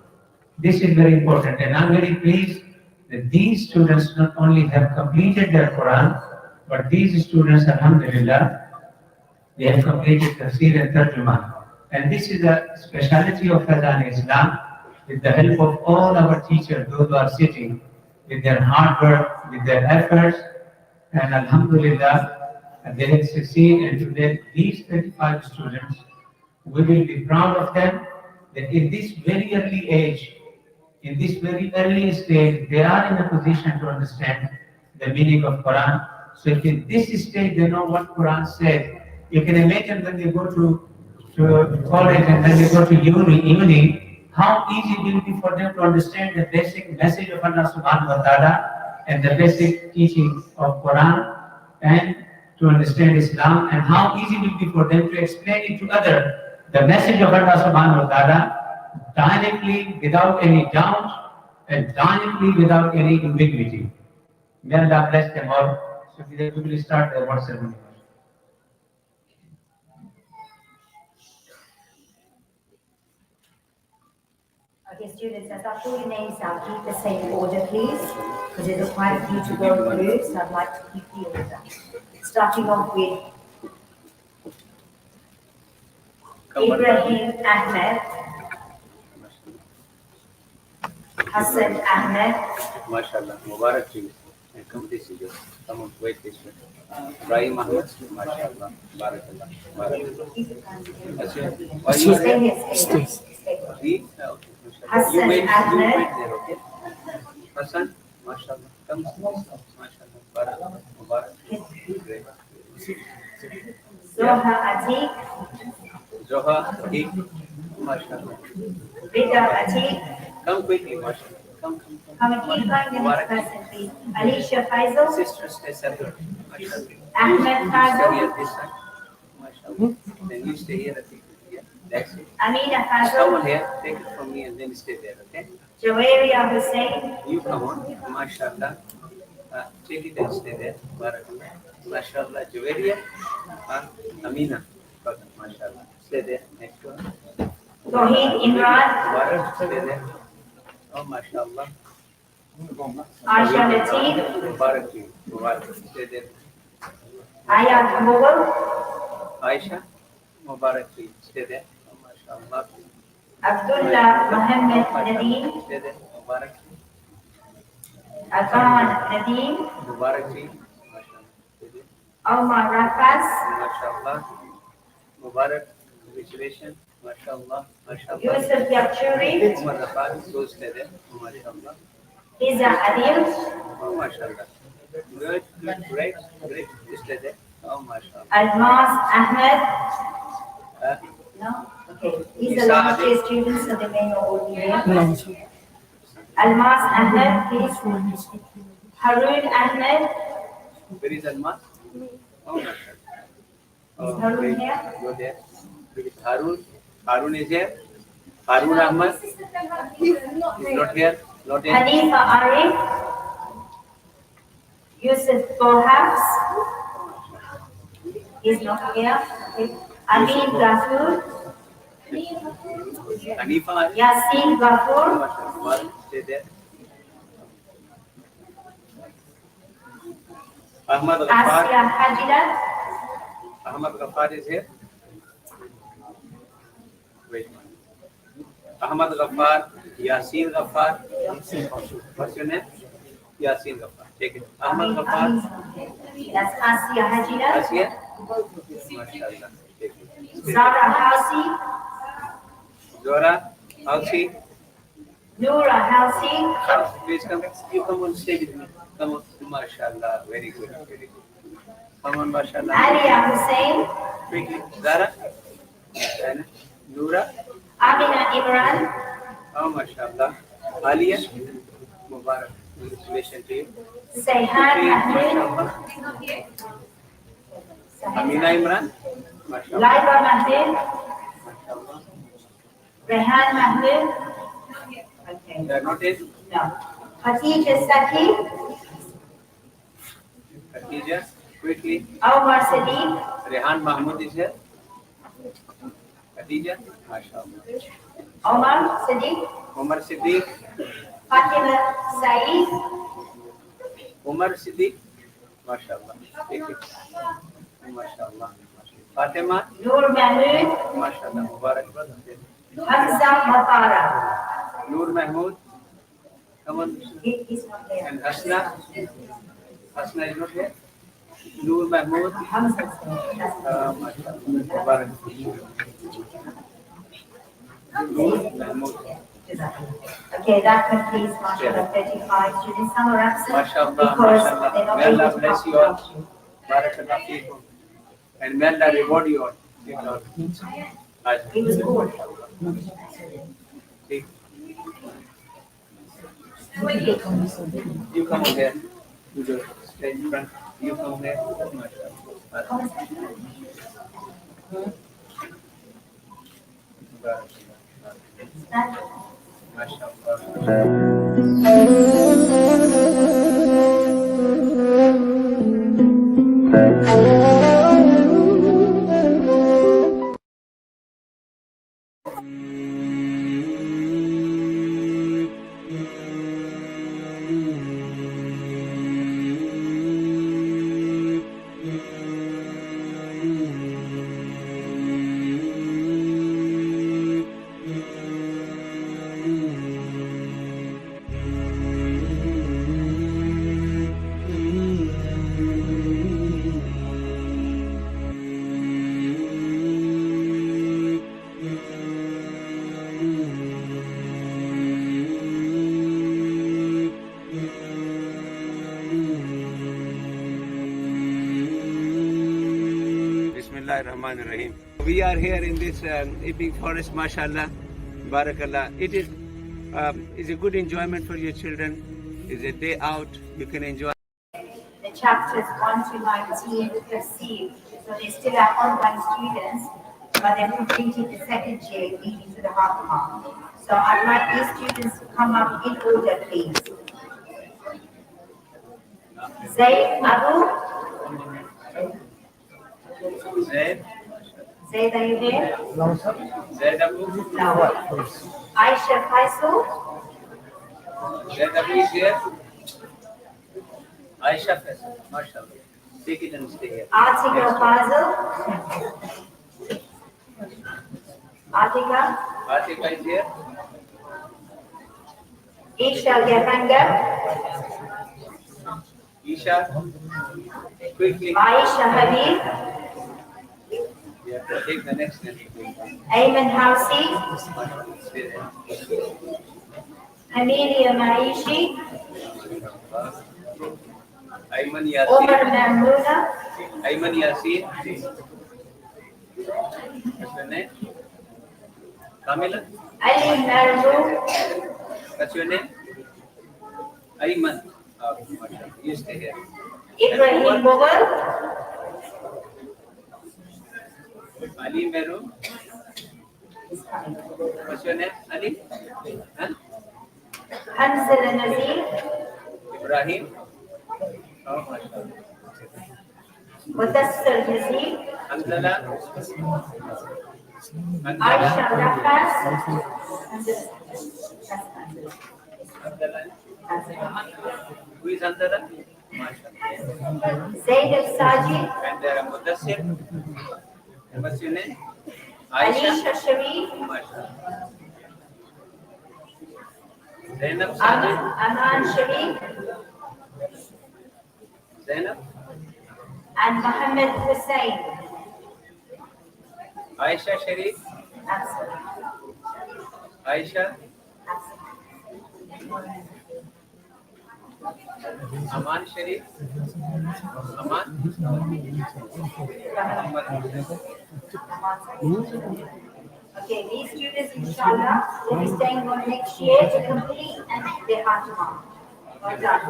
[SPEAKER 11] This is very important, and I'm very pleased that these students not only have completed their Quran, but these students, alhamdulillah, they have completed tafsir and tarjuma. And this is a speciality of Faizan Islam, with the help of all our teachers, those who are sitting, with their hard work, with their efforts, and alhamdulillah, they have succeeded. And today, these 35 students, we will be proud of them, that in this very early age, in this very early stage, they are in a position to understand the meaning of Quran. So if in this stage they know what Quran says, you can imagine when they go to college and then they go to uni, how easy it will be for them to understand the basic message of Allah subhanahu wa ta'ala and the basic teaching of Quran, and to understand Islam, and how easy it will be for them to explain it to others, the message of Allah subhanahu wa ta'ala, directly, without any doubt, and directly without any ambiguity. May Allah bless them all. So we will start the award ceremony.
[SPEAKER 2] Okay, students, as I call your names out, keep the same order, please, because there's quite a few to go through, so I'd like to keep the order. Starting off with Ibrahim Ahmed, Hassan Ahmed,
[SPEAKER 12] MashaAllah, Mubarak to you. And come this way. Come on, wait this way. Ibrahim Ahmed, MashaAllah, Barakallah, Barakallah. Why you
[SPEAKER 2] stay here, stay here. Hassan Ahmed,
[SPEAKER 12] there, okay? Hassan, MashaAllah, come, MashaAllah, Barakallah, Mubarak. Great.
[SPEAKER 2] Zoha Atiq,
[SPEAKER 12] Zoha, Atiq, MashaAllah.
[SPEAKER 2] Rida Atiq.
[SPEAKER 12] Come quickly, MashaAllah. Come.
[SPEAKER 2] Come and keep going the next person, please. Alicia Faizal,
[SPEAKER 12] Sister, stay separate. MashaAllah.
[SPEAKER 2] Ahmed
[SPEAKER 12] Stay
[SPEAKER 2] Faizal,
[SPEAKER 12] here this side. MashaAllah. Then you stay here, Atiq. Yeah, that's it.
[SPEAKER 2] Amina
[SPEAKER 12] Come on
[SPEAKER 2] Faizal,
[SPEAKER 12] here, take it from me and then stay there, okay?
[SPEAKER 2] Jawaria Hussain,
[SPEAKER 12] You come on, MashaAllah. Take it and stay there. Barakallah. MashaAllah. Jawaria. Amina. MashaAllah. Stay there. Next one.
[SPEAKER 2] Tawheed Imran,
[SPEAKER 12] Barak. Stay there. Oh, MashaAllah.
[SPEAKER 2] Aisha Latif,
[SPEAKER 12] Mubarak to you. Mubarak. Stay there.
[SPEAKER 2] Ayat Mughal,
[SPEAKER 12] Aisha. Mubarak to you. Stay there. Oh, MashaAllah.
[SPEAKER 2] Abdullah Muhammad Nadeem,
[SPEAKER 12] Stay there. Mubarak.
[SPEAKER 2] Adhan Nadeem,
[SPEAKER 12] Mubarak to you. MashaAllah. Stay there.
[SPEAKER 2] Omar Rafas,
[SPEAKER 12] MashaAllah. Mubarak. Congratulations. MashaAllah. MashaAllah.
[SPEAKER 2] Yusuf Yakshuri,
[SPEAKER 12] Umar Rafat. Go stay there. MashaAllah.
[SPEAKER 2] Hiza Adil,
[SPEAKER 12] Oh, MashaAllah. Good, good, great, great. Just stay there. Oh, MashaAllah.
[SPEAKER 2] Almas Ahmed.
[SPEAKER 12] Uh,
[SPEAKER 2] No? Okay. These are
[SPEAKER 12] Isa
[SPEAKER 2] last
[SPEAKER 12] Adil.
[SPEAKER 2] year students, so they may not all be here.
[SPEAKER 7] No.
[SPEAKER 2] Almas Ahmed, please. Harun Ahmed.
[SPEAKER 12] Where is Almas? Oh, MashaAllah.
[SPEAKER 2] Is
[SPEAKER 12] Oh,
[SPEAKER 2] Harun
[SPEAKER 12] great.
[SPEAKER 2] here?
[SPEAKER 12] Go there. Harun. Harun is here. Harun Ahmad is not here. Not here.
[SPEAKER 2] Hanifa Arif, Yusuf Bohams is not here. Okay. Amin Gafur,
[SPEAKER 12] Hanifa.
[SPEAKER 2] Yasin Gafur,
[SPEAKER 12] Stay there. Ahmad Ghaffar.
[SPEAKER 2] Asia Hajirat,
[SPEAKER 12] Ahmad Ghaffar is here. Wait. Ahmad Ghaffar, Yasin Ghaffar. What's your name? Yasin Ghaffar. Take it. Ahmad Ghaffar.
[SPEAKER 2] that's Asia Hajirat,
[SPEAKER 12] Asiya. MashaAllah. Take it.
[SPEAKER 2] Zara Hausi,
[SPEAKER 12] Zora, Hausi.
[SPEAKER 2] Noura Hausi,
[SPEAKER 12] Please come. You come on stage with me. Come on. MashaAllah. Very good. Very good. Come on, MashaAllah.
[SPEAKER 2] Alia Hussein,
[SPEAKER 12] Quickly. Zara. And Noura.
[SPEAKER 2] Amina Imran,
[SPEAKER 12] Oh, MashaAllah. Aliya. Mubarak. Congratulations to you.
[SPEAKER 2] Seyhan Mahmood,
[SPEAKER 12] MashaAllah. Amina Imran. MashaAllah.
[SPEAKER 2] Laiba Mahmood, Rehan Mahmood, okay,
[SPEAKER 12] They are not in.
[SPEAKER 2] no. Khadija Saki,
[SPEAKER 12] Khadija. Quickly.
[SPEAKER 2] Omar Sadiq,
[SPEAKER 12] Rehan Mahmood is here. Khadija. MashaAllah.
[SPEAKER 2] Omar Sadiq,
[SPEAKER 12] Umar Siddiq.
[SPEAKER 2] Fatima Saeed,
[SPEAKER 12] Umar Siddiq. MashaAllah. Take it. MashaAllah. Fatima.
[SPEAKER 2] Noor Mahmood,
[SPEAKER 12] MashaAllah. Mubarak.
[SPEAKER 2] Hamza Mafara.
[SPEAKER 12] Noor Mahmood. Come on.
[SPEAKER 2] He's not there.
[SPEAKER 12] And Hasna. Hasna is not here. Noor Mahmood.
[SPEAKER 2] Hamza.
[SPEAKER 12] MashaAllah. Mubarak. Noor Mahmood.
[SPEAKER 2] Okay, that completes MashaAllah 35 students. Some are absent
[SPEAKER 12] MashaAllah.
[SPEAKER 2] because
[SPEAKER 12] MashaAllah.
[SPEAKER 2] they're not
[SPEAKER 12] May
[SPEAKER 2] able
[SPEAKER 12] Allah
[SPEAKER 2] to
[SPEAKER 12] bless
[SPEAKER 2] come
[SPEAKER 12] you all.
[SPEAKER 2] to you.
[SPEAKER 12] Barakallah feekum. And may Allah reward you all. Take it out.
[SPEAKER 2] It was good.
[SPEAKER 12] Take. You come over here. You go straight in front. You come over here. MashaAllah. MashaAllah. Bismillahirrahmanirrahim. We are here in this epic forest, mashallah, barakallah. It is a good enjoyment for your children. It's a day out, you can enjoy.
[SPEAKER 2] The chapters 1 to 19 received, so they still are ongoing students, but they've completed the second year leading to the half mark. So I'd like these students to come up in order, please. Zaid Abu.
[SPEAKER 12] Zaid.
[SPEAKER 2] Zaid, are you there?
[SPEAKER 12] No, sir. Zaid Abu.
[SPEAKER 2] No. Aisha Faisal.
[SPEAKER 12] Zaid Abu is here. Aisha Faisal, mashallah. Take it and stay here.
[SPEAKER 2] Atika Fazal. Atika.
[SPEAKER 12] Atika is here.
[SPEAKER 2] Isha Gafanga.
[SPEAKER 12] Isha. Quickly.
[SPEAKER 2] Aisha Habib.
[SPEAKER 12] You have to take the next name.
[SPEAKER 2] Ayman Hausi.
[SPEAKER 12] Stay there.
[SPEAKER 2] Amelia Maishi.
[SPEAKER 12] Ayman
[SPEAKER 2] Omar
[SPEAKER 12] Yasin.
[SPEAKER 2] Mahmouda.
[SPEAKER 12] Ayman Yasin. What's your name? Kamila.
[SPEAKER 2] Ali Marzu.
[SPEAKER 12] What's your name? Ayman. Oh, mashallah. You stay here.
[SPEAKER 2] Ibrahim Mughal.
[SPEAKER 12] Ali Meru. What's your name? Ali? Huh?
[SPEAKER 2] Hamza al-Nazir,
[SPEAKER 12] Ibrahim? Oh, mashallah.
[SPEAKER 2] Mudassir al-Nazir,
[SPEAKER 12] Hamdallah?
[SPEAKER 2] Aisha al-Nafas,
[SPEAKER 12] Hamdallah? Who is Hamdallah? Mashallah.
[SPEAKER 2] Zaid al-Sajid,
[SPEAKER 12] And Mudassir? And what's your name?
[SPEAKER 2] Alisha Sharif,
[SPEAKER 12] Mashallah. Zainab Sajid?
[SPEAKER 2] Aman Sharif,
[SPEAKER 12] Zainab?
[SPEAKER 2] and Muhammad Hussain.
[SPEAKER 12] Aisha Sharif? Aisha? Aman Sharif? Aman?
[SPEAKER 2] Okay, these students, inshallah, will be staying on next year to complete and make their Hajjah. Well done.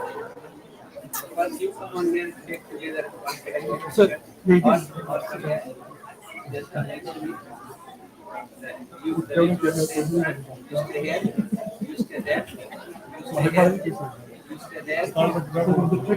[SPEAKER 12] First you come on and take together one category.
[SPEAKER 7] So,
[SPEAKER 12] Or somewhere. Just next to me. You stay here. You stay there. You stay here. You stay there.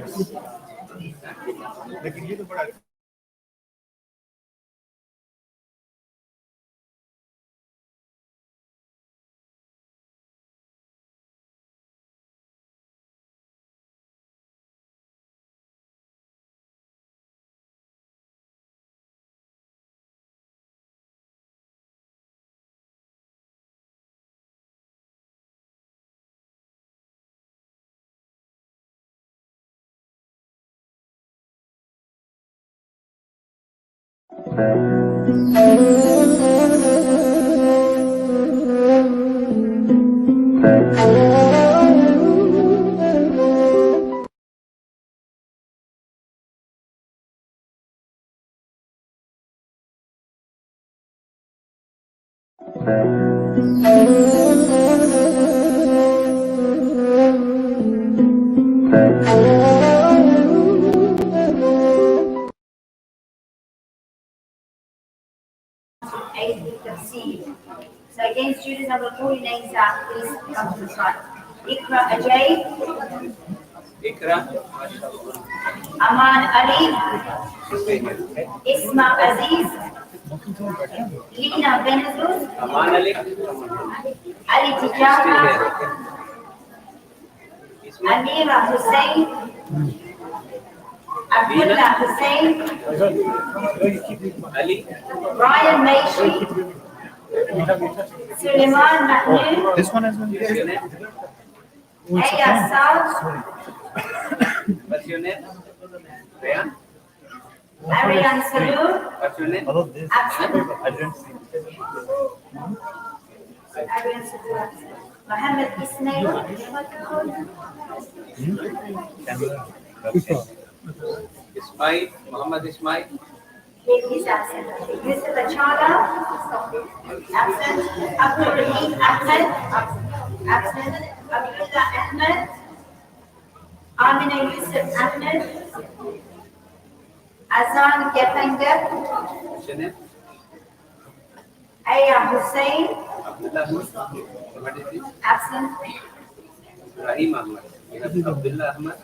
[SPEAKER 2] So again, students, I will call your names out. Please come to the front. Ikra Ajay,
[SPEAKER 12] Ikra.
[SPEAKER 2] Aman Ali, Isma Aziz, Lina Benazuz,
[SPEAKER 12] Aman Ali.
[SPEAKER 2] Ali Tijana, Amira Hussain, Abdullah Hussain,
[SPEAKER 12] Ali.
[SPEAKER 2] Ryan Maishi, Suleiman Mahmood,
[SPEAKER 12] This one has been there.
[SPEAKER 2] Aya Saad,
[SPEAKER 12] What's your name? Rayan.
[SPEAKER 2] Arian Salur,
[SPEAKER 12] What's your name?
[SPEAKER 2] absent. Arian Salur, absent. Muhammad Ismail,
[SPEAKER 12] Ismail. Muhammad Ismail.
[SPEAKER 2] he's absent. Yusuf Achala, absent. Abdul Rahim Ahmed, absent. Abdullah Ahmed, Amina Yusuf Ahmed, Azan Gepanger,
[SPEAKER 12] What's your name?
[SPEAKER 2] Aya Hussain,
[SPEAKER 12] Abdullah. What is this?
[SPEAKER 2] absent.
[SPEAKER 12] Rahim Ahmad. You have Abdullah Ahmad.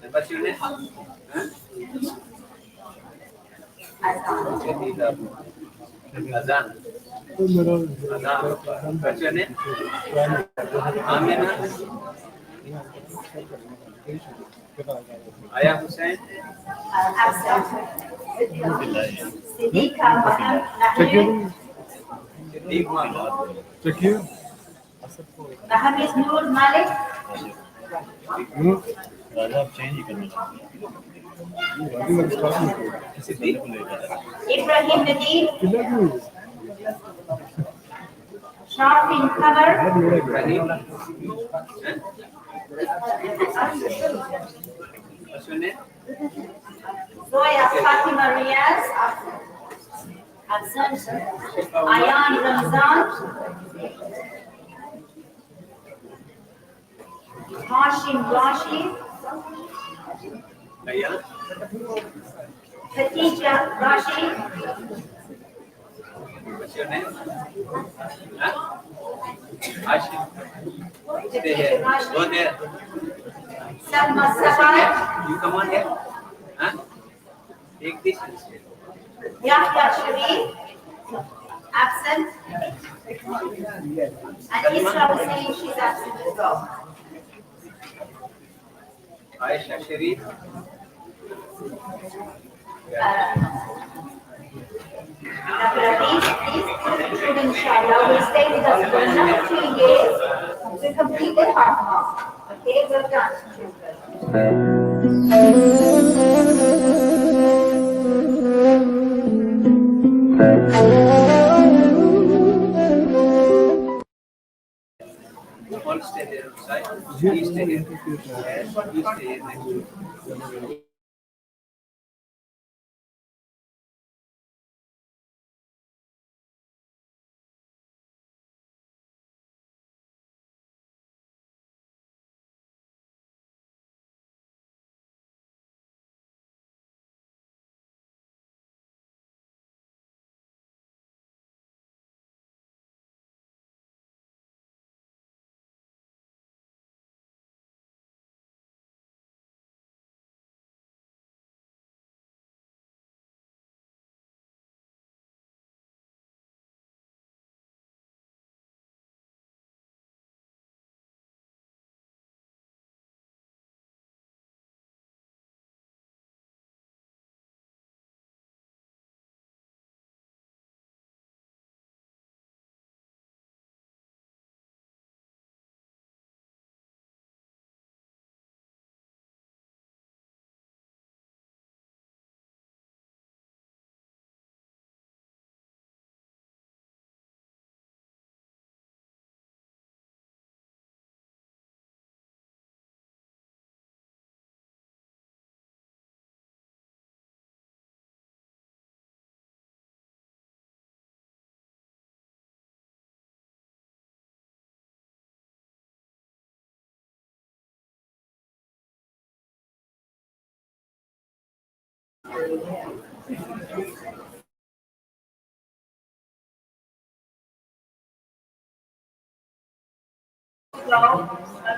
[SPEAKER 12] And what's your name? Huh?
[SPEAKER 2] Azan.
[SPEAKER 12] Azan. Azan. What's your name? Amina. Aya Hussain.
[SPEAKER 2] Absent. Siddiqa Mahmoud,
[SPEAKER 12] Siddiq Mahmoud.
[SPEAKER 2] Mohammed Noor Malik, Ibrahim Nadeem, Sharfin Qamar,
[SPEAKER 12] Ibrahim. What's your name?
[SPEAKER 2] Zoya Fatima Riaz, absent. Ayan Ramzan, Hashim Rashid,
[SPEAKER 12] Ayan.
[SPEAKER 2] Khatija Rashid,
[SPEAKER 12] What's your name? Huh? Ashim. Stay here. Go there.
[SPEAKER 2] Salma
[SPEAKER 12] What's your
[SPEAKER 2] Sabai.
[SPEAKER 12] name? You come on here. Huh? Take this and stay.
[SPEAKER 2] Yahya Sharif. Absent. And Isra Hussain, she's absent as well.
[SPEAKER 12] Aisha Sharif.
[SPEAKER 2] Dr. Aziz, these children, inshallah, will stay with us for another 2 years to complete the half mark. Okay, well done, children.
[SPEAKER 12] All stay there outside. You stay here. Yes, you stay here next to me.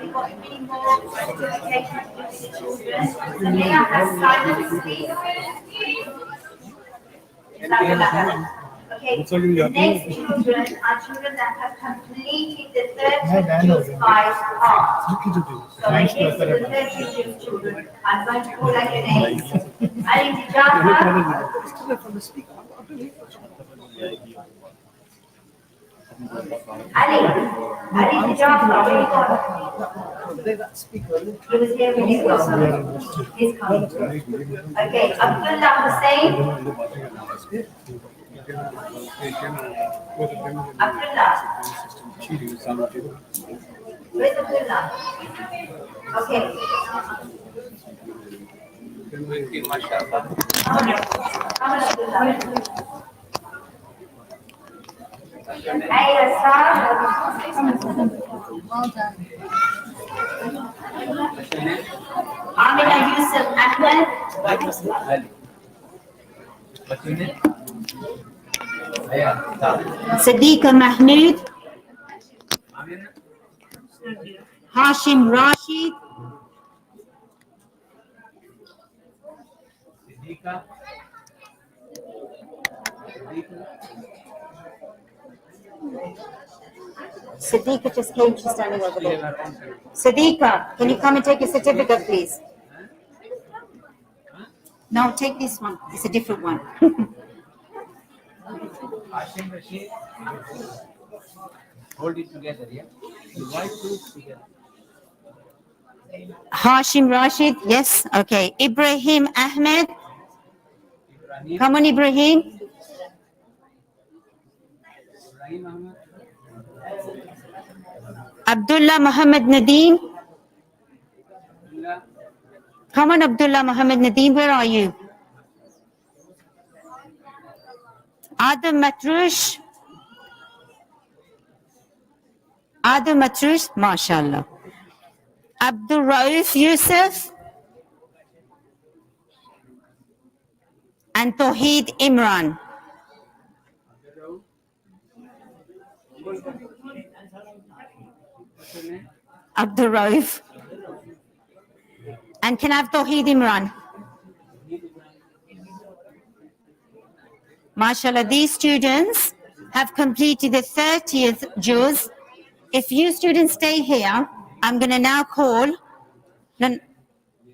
[SPEAKER 2] We've got 3 more certifications for the children. Samia has silent sleep. Okay, the next children are children that have completed the 30 Juz part. So next to the 30 Juz children, I'm going to call out your names. Ali Tijaka. Ali Tijaka, where you going? He was here when you got. He's coming. Okay, Abdullah Hussain. Abdullah. Where's Abdullah? Okay.
[SPEAKER 12] Thank you, mashallah.
[SPEAKER 2] Come on, Abdullah. Hey, Asad. Amina Yusuf Ahmed.
[SPEAKER 12] What's your name?
[SPEAKER 2] Sadiqa Mahmood. Hashim Rashid.
[SPEAKER 12] Siddiqa.
[SPEAKER 2] Sadiqa just came, she's standing over there. Sadiqa, can you come and take your certificate, please? No, take this one. It's a different one.
[SPEAKER 12] Hashim Rashid. Hold it together, yeah? The white two together.
[SPEAKER 2] Hashim Rashid, yes, okay. Ibrahim Ahmed.
[SPEAKER 12] Ibrahim.
[SPEAKER 2] Come on, Ibrahim.
[SPEAKER 12] Ibrahim Ahmed.
[SPEAKER 2] Abdullah Muhammad Nadeem.
[SPEAKER 12] Abdullah.
[SPEAKER 2] Come on, Abdullah Muhammad Nadeem, where are you? Adam Matrush. Adam Matrush, mashallah. Abdul Rauf Yusuf. And Tawheed Imran. Abdul Rauf. And can I have Tawheed Imran? MashaAllah, these students have completed the 30th juz. If you students stay here, I'm going to now call.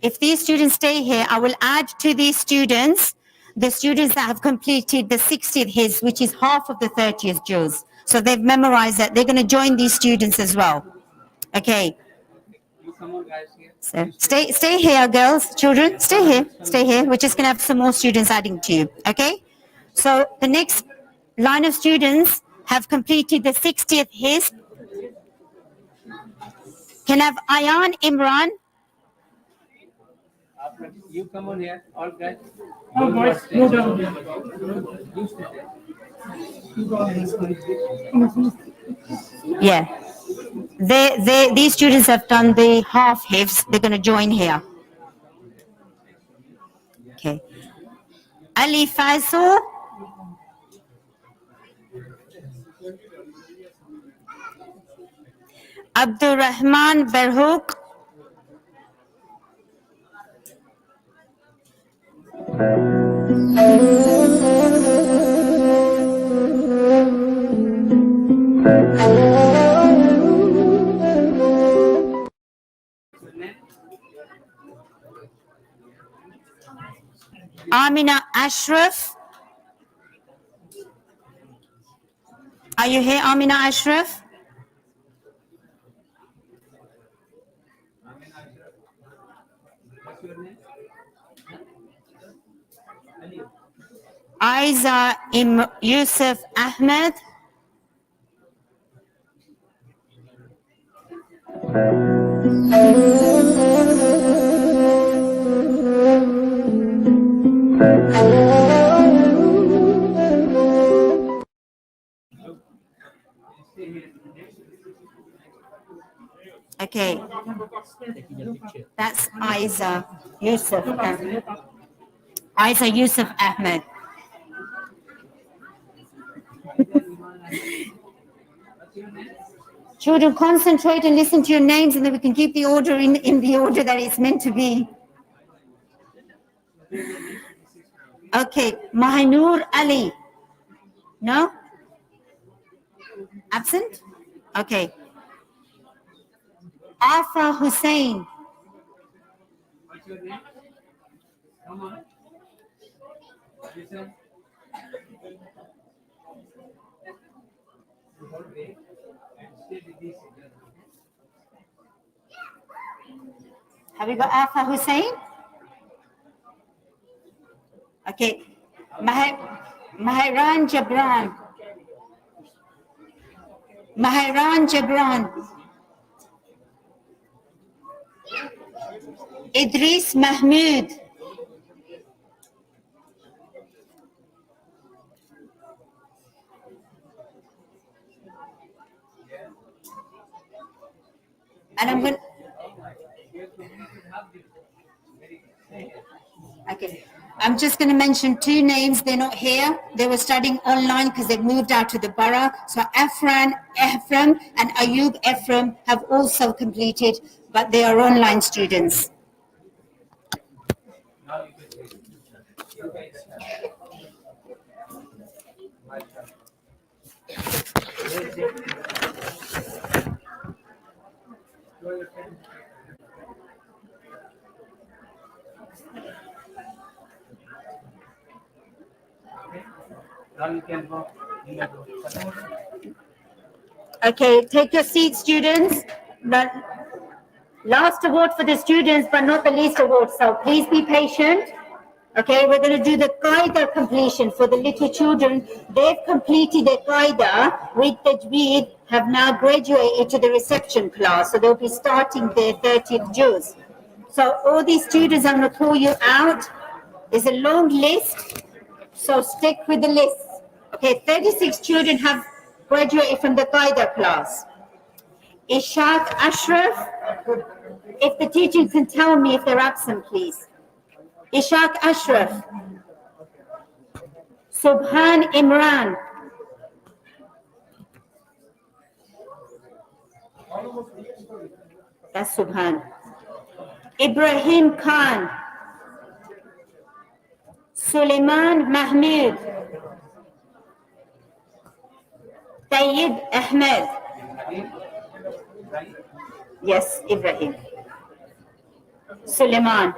[SPEAKER 2] If these students stay here, I will add to these students the students that have completed the 60th his, which is half of the 30th juz. So they've memorized that. They're going to join these students as well. Okay. So stay here, girls, children. Stay here. Stay here. We're just going to have some more students adding to you. Okay. So the next line of students have completed the 60th his. Can I have Ayan Imran?
[SPEAKER 12] You come on here, all guys.
[SPEAKER 7] Oh, boys, go down.
[SPEAKER 2] Yeah. These students have done the half hifz. They're going to join here. Okay. Ali Faisal. Abdul Rahman Berhouk. Amina Ashraf. Are you here, Amina Ashraf? Aiza Yusuf Ahmed. Okay, that's Aiza Yusuf Ahmed. Aiza Yusuf Ahmed. Children, concentrate and listen to your names, and then we can keep the order in the order that it's meant to be. Okay, Mahinur Ali. No? Absent? Okay. Afa Hussein.
[SPEAKER 12] What's your name? Come on. Listen.
[SPEAKER 2] Have you got Afa Hussein? Okay. Mahiran Jabran. Mahiran Jabran. Idris Mahmood. And I'm going to... Okay. I'm just going to mention two names. They're not here. They were studying online because they've moved out to the borough. So Ephraim and Ayub Ephraim have also completed, but they are online students. Okay, take your seats, students. The last award for the students, but not the least award. So please be patient. Okay, we're going to do the qaida completion for the little children. They've completed their qaida with tajweed, have now graduated to the reception class. So they'll be starting their 30th juz. So all these students, I'm going to call you out. There's a long list, so stick with the list. Okay, 36 children have graduated from the qaida class. Ishaq Ashraf, if the teacher can tell me if they're absent, please. Ishaq Ashraf. Subhan Imran. That's Subhan. Ibrahim Khan. Suleiman Mahmoud. Tayyib Ahmed. Yes, Ibrahim. Suleiman.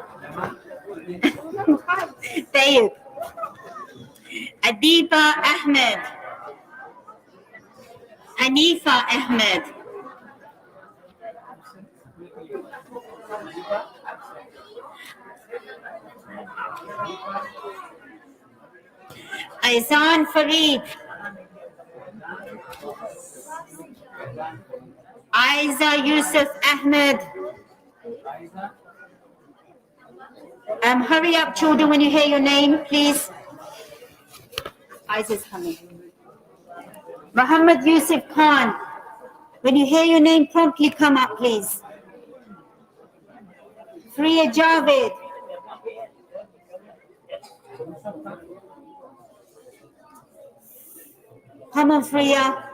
[SPEAKER 2] Tayyib. Adiba Ahmed. Hanifa Ahmed. Faizan Farid. Aiza Yusuf Ahmed. Hurry up, children, when you hear your name, please. Aiza's coming. Muhammad Yusuf Khan. When you hear your name, promptly come up, please. Freya Javed. Come on, Freya.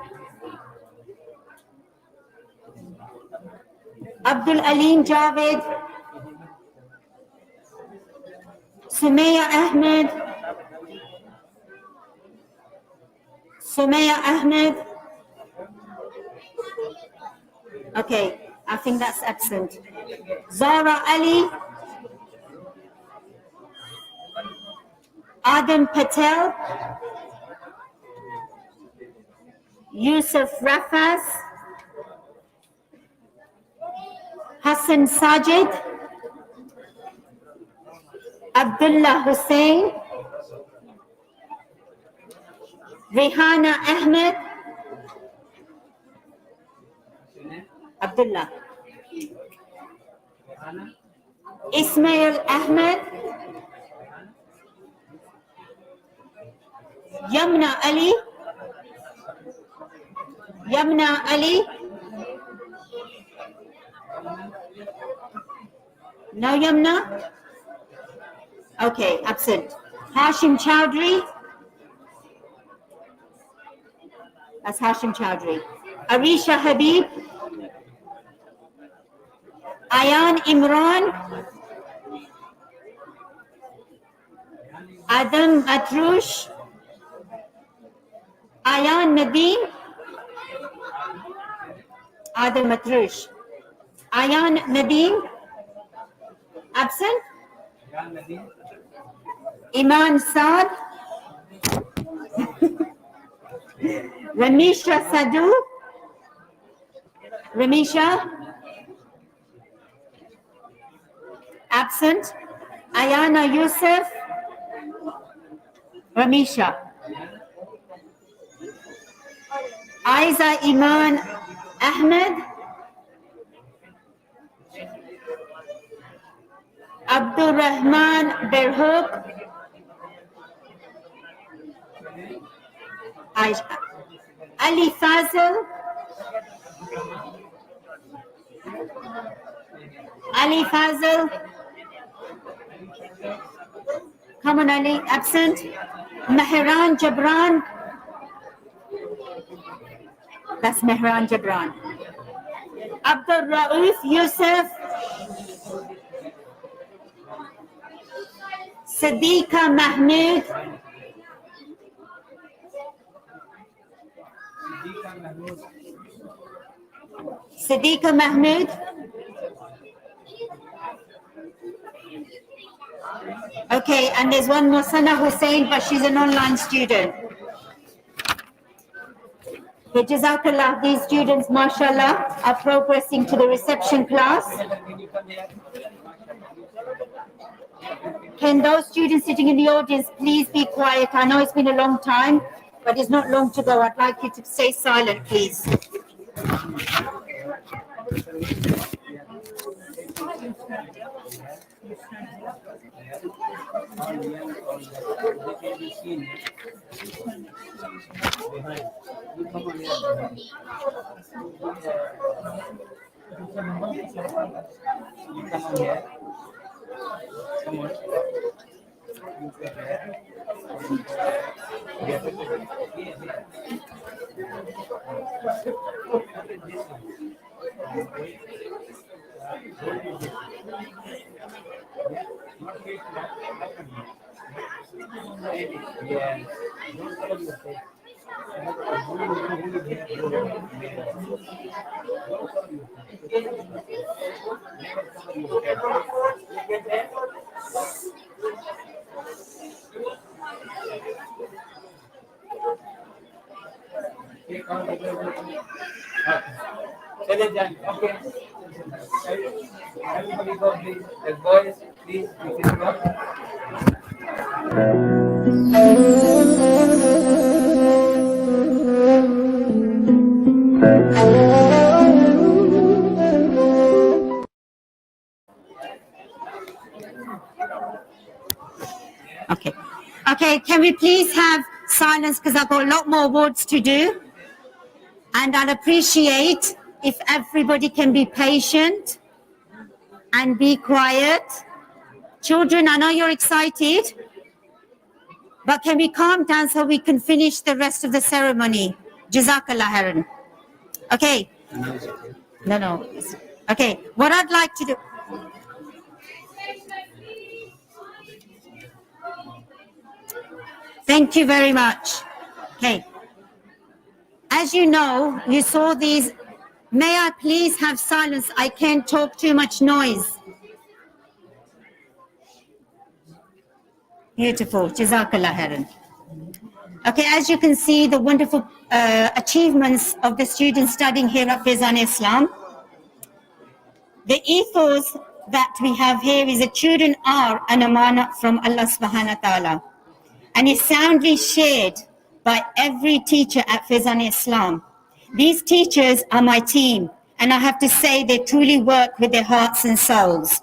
[SPEAKER 2] Abdul Alim Javed. Sumaya Ahmed. Sumaya Ahmed. Okay, I think that's absent. Zara Ali. Adam Patel. Yusuf Rafas. Hassan Sajid. Abdullah Hussein. Rihana Ahmed. Abdullah. Ismail Ahmed. Yamna Ali. Yamna Ali. No Yamna? Okay, absent. Hashim Chowdhury. That's Hashim Chowdhury. Arisha Habib. Ayan Imran. Adam Atrush. Ayan Nadeem. Adam Atrush. Ayan Nadeem. Absent. Iman Saad. Ramisha Sadhu. Ramisha. Absent. Ayana Yusuf. Ramisha. Aiza Iman Ahmed. Abdul Rahman Berhook. Ali Fazil. Ali Fazil. Come on, Ali. Absent. Mehran Jabran. That's Mehran Jabran. Abdul Rauf Yusuf. Sadiqa Mahmood. Sadiqa Mahmood. Okay, and there's one more, Sana Hussain, but she's an online student. Okay, Jazakallah, these students, mashallah, are progressing to the reception class. Can those students sitting in the audience please be quiet? I know it's been a long time, but it's not long to go. I'd like you to stay silent, please.
[SPEAKER 12] Yes. Chale Jan. Okay. Everybody go please. The boys, please, you can go.
[SPEAKER 2] Okay. Okay, can we please have silence because I've got a lot more words to do. And I'd appreciate if everybody can be patient and be quiet. Children, I know you're excited, but can we calm down so we can finish the rest of the ceremony? Jazakallah khairan. Okay. No. Okay, what I'd like to do. Thank you very much. Okay. As you know, you saw these. May I please have silence? I can't talk too much noise. Beautiful. Jazakallah khairan. Okay, as you can see, the wonderful achievements of the students studying here at Faizan Islam. The ethos that we have here is that children are an amana from Allah subhanahu wa ta'ala, and is soundly shared by every teacher at Faizan Islam. These teachers are my team, and I have to say they truly work with their hearts and souls.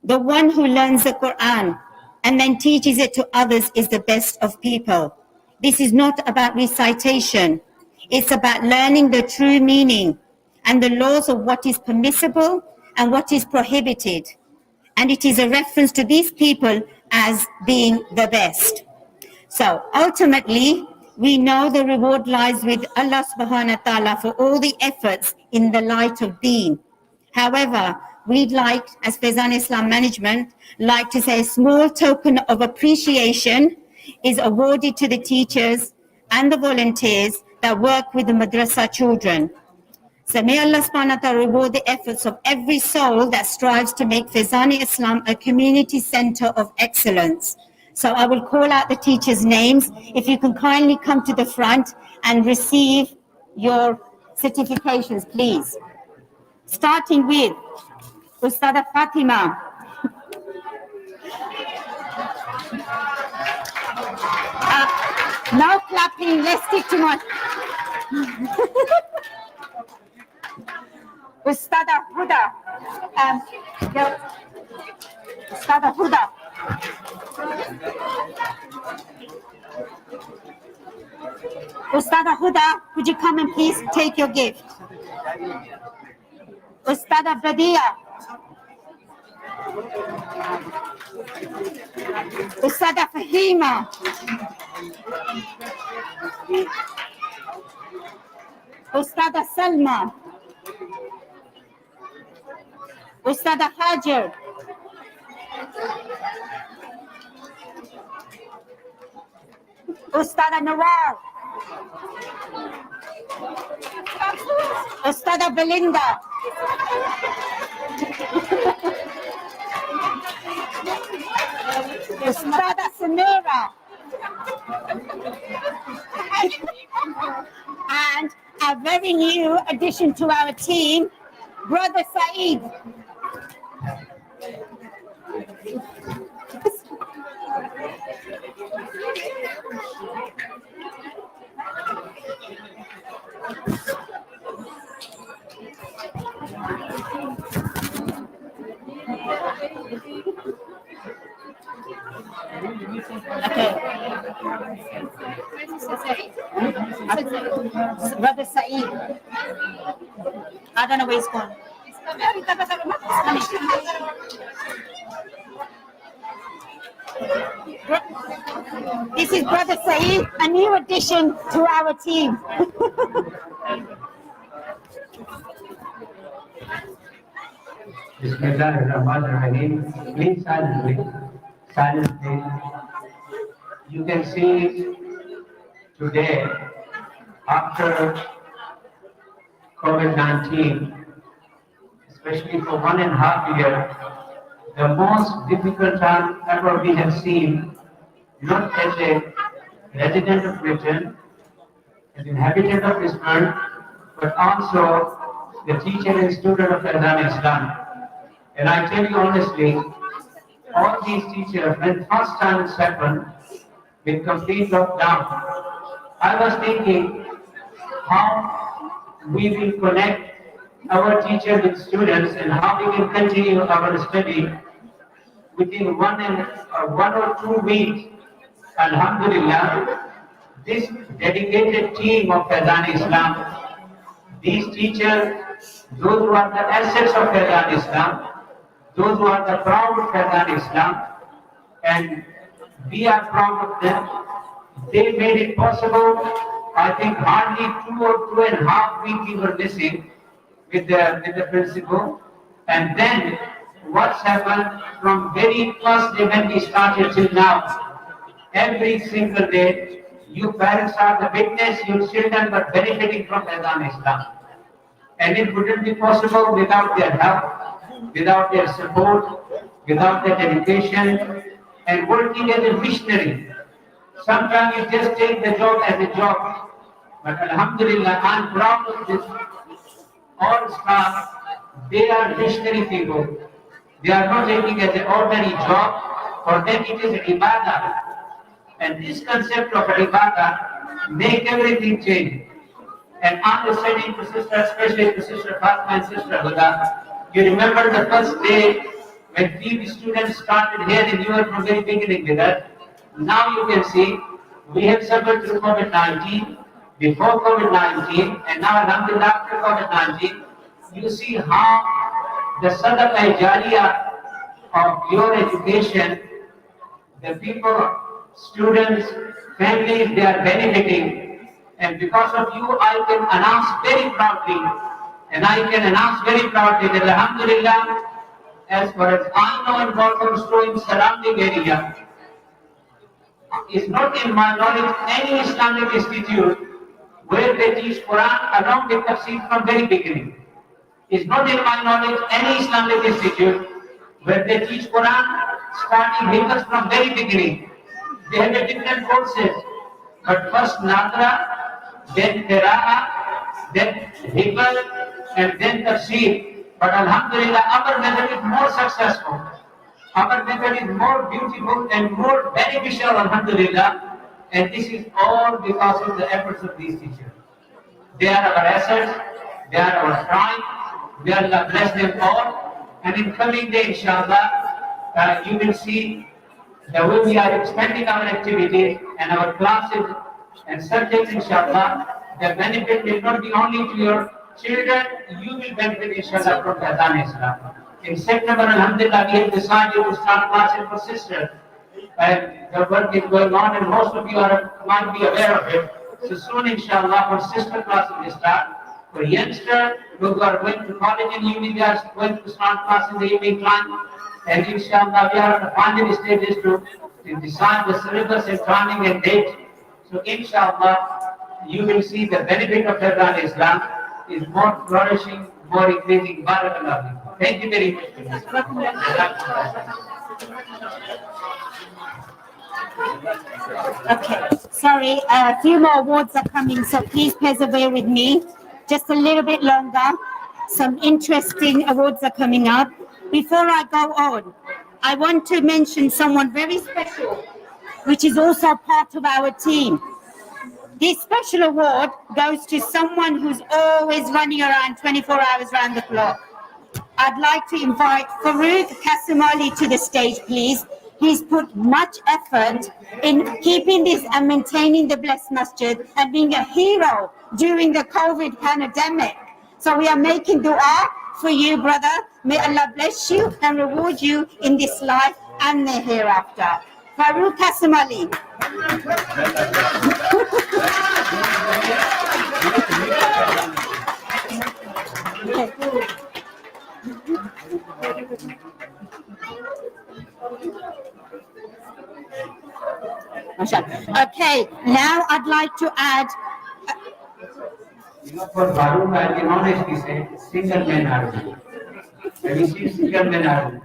[SPEAKER 2] The one who learns the Quran and then teaches it to others is the best of people. This is not about recitation. It's about learning the true meaning and the laws of what is permissible and what is prohibited. And it is a reference to these people as being the best. So ultimately, we know the reward lies with Allah subhanahu wa ta'ala for all the efforts in the light of deen. However, we'd like, as Faizan Islam management, like to say a small token of appreciation is awarded to the teachers and the volunteers that work with the madrasa children. So may Allah subhanahu wa ta'ala reward the efforts of every soul that strives to make Faizan Islam a community center of excellence. So I will call out the teachers' names. If you can kindly come to the front and receive your certifications, please. Starting with Ustada Fatima. No clapping, let's stick to one. Ustada Huda. Ustada Huda. Ustada Huda, could you come and please take your gift? Ustada Badia. Ustada Fahima. Ustada Salma. Ustada Hajar. Ustada Nawar. Ustada Belinda. Ustada Samira. And a very new addition to our team, Brother Saeed. Brother Saeed. I don't know where he's gone. This is Brother Saeed, a new addition to our team.
[SPEAKER 11] Bismillahirrahmanirrahim. Please silently. Silence, please. You can see today, after COVID-19, especially for 1.5 years, the most difficult time ever we have seen, not as a resident of Britain, an inhabitant of this world, but also the teacher and student of Faizan Islam. And I tell you honestly, all these teachers, when first time it happened, with complete lockdown, I was thinking how we will connect our teacher with students and how we can continue our study within 1 or 2 weeks. Alhamdulillah, this dedicated team of Faizan Islam, these teachers, those who are the assets of Faizan Islam, those who are the proud of Faizan Islam, and we are proud of them. They made it possible. I think hardly 2 or 2.5 weeks we were missing with the principal. And then what's happened from very first day when we started till now, every single day, you parents are the witness, your children were benefiting from Faizan Islam. And it wouldn't be possible without their help, without their support, without their dedication, and working as a missionary. Sometimes you just take the job as a job. But Alhamdulillah, I'm proud of this. All staff, they are missionary people. They are not taking it as an ordinary job. For them it is an ibadah. And this concept of an ibadah make everything change. And understanding to sister, especially to sister Fatima and sister Ghulam, you remember the first day when we students started here and you were from very beginning with us. Now you can see we have suffered through COVID-19, before COVID-19, and now Alhamdulillah after COVID-19. You see how the sadaqah jariyah of your education, the people, students, families, they are benefiting. And because of you, I can announce very proudly, that Alhamdulillah, as far as I know in Walthamstow surrounding area, is not in my knowledge any Islamic institute where they teach Quran along with tafsir from very beginning. It's not in my knowledge any Islamic institute where they teach Quran starting hifz from very beginning. They have a different courses, but first Nadra, then Qira'ah, then hifz, and then tafsir. But Alhamdulillah, our method is more successful. Our method is more beautiful and more beneficial, Alhamdulillah. And this is all because of the efforts of these teachers. They are our assets, they are our pride. May Allah bless them all. And in coming day, inshallah, you will see the way we are expanding our activities and our classes and subjects, inshallah. The benefit will not be only to your children, you will benefit, inshallah, from Faizan Islam. In September, Alhamdulillah, we have decided to start classes for sisters. And the work is going on, and most of you might be aware of it. So soon, inshallah, for sister classes will start. For youngsters who are going to college and uni, we are going to start class in the evening time. And inshallah, we are at the final stages to decide the syllabus and timing and date. So inshallah, you will see the benefit of Faizan Islam is more flourishing, more increasing. Barakallah. Thank you very much.
[SPEAKER 2] Okay, sorry, a few more awards are coming, so please persevere with me. Just a little bit longer. Some interesting awards are coming up. Before I go on, I want to mention someone very special, which is also part of our team. This special award goes to someone who's always running around 24 hours around the clock. I'd like to invite Farouk Kasimali to the stage, please. He's put much effort in keeping this and maintaining the blessed masjid and being a hero during the COVID pandemic. So we are making dua for you, brother. May Allah bless you and reward you in this life and the hereafter. Farouk Kasimali.
[SPEAKER 13] MashaAllah. Okay, now I'd like to add.
[SPEAKER 11] For Baru, I can honestly say, single men army. Have you seen single men army?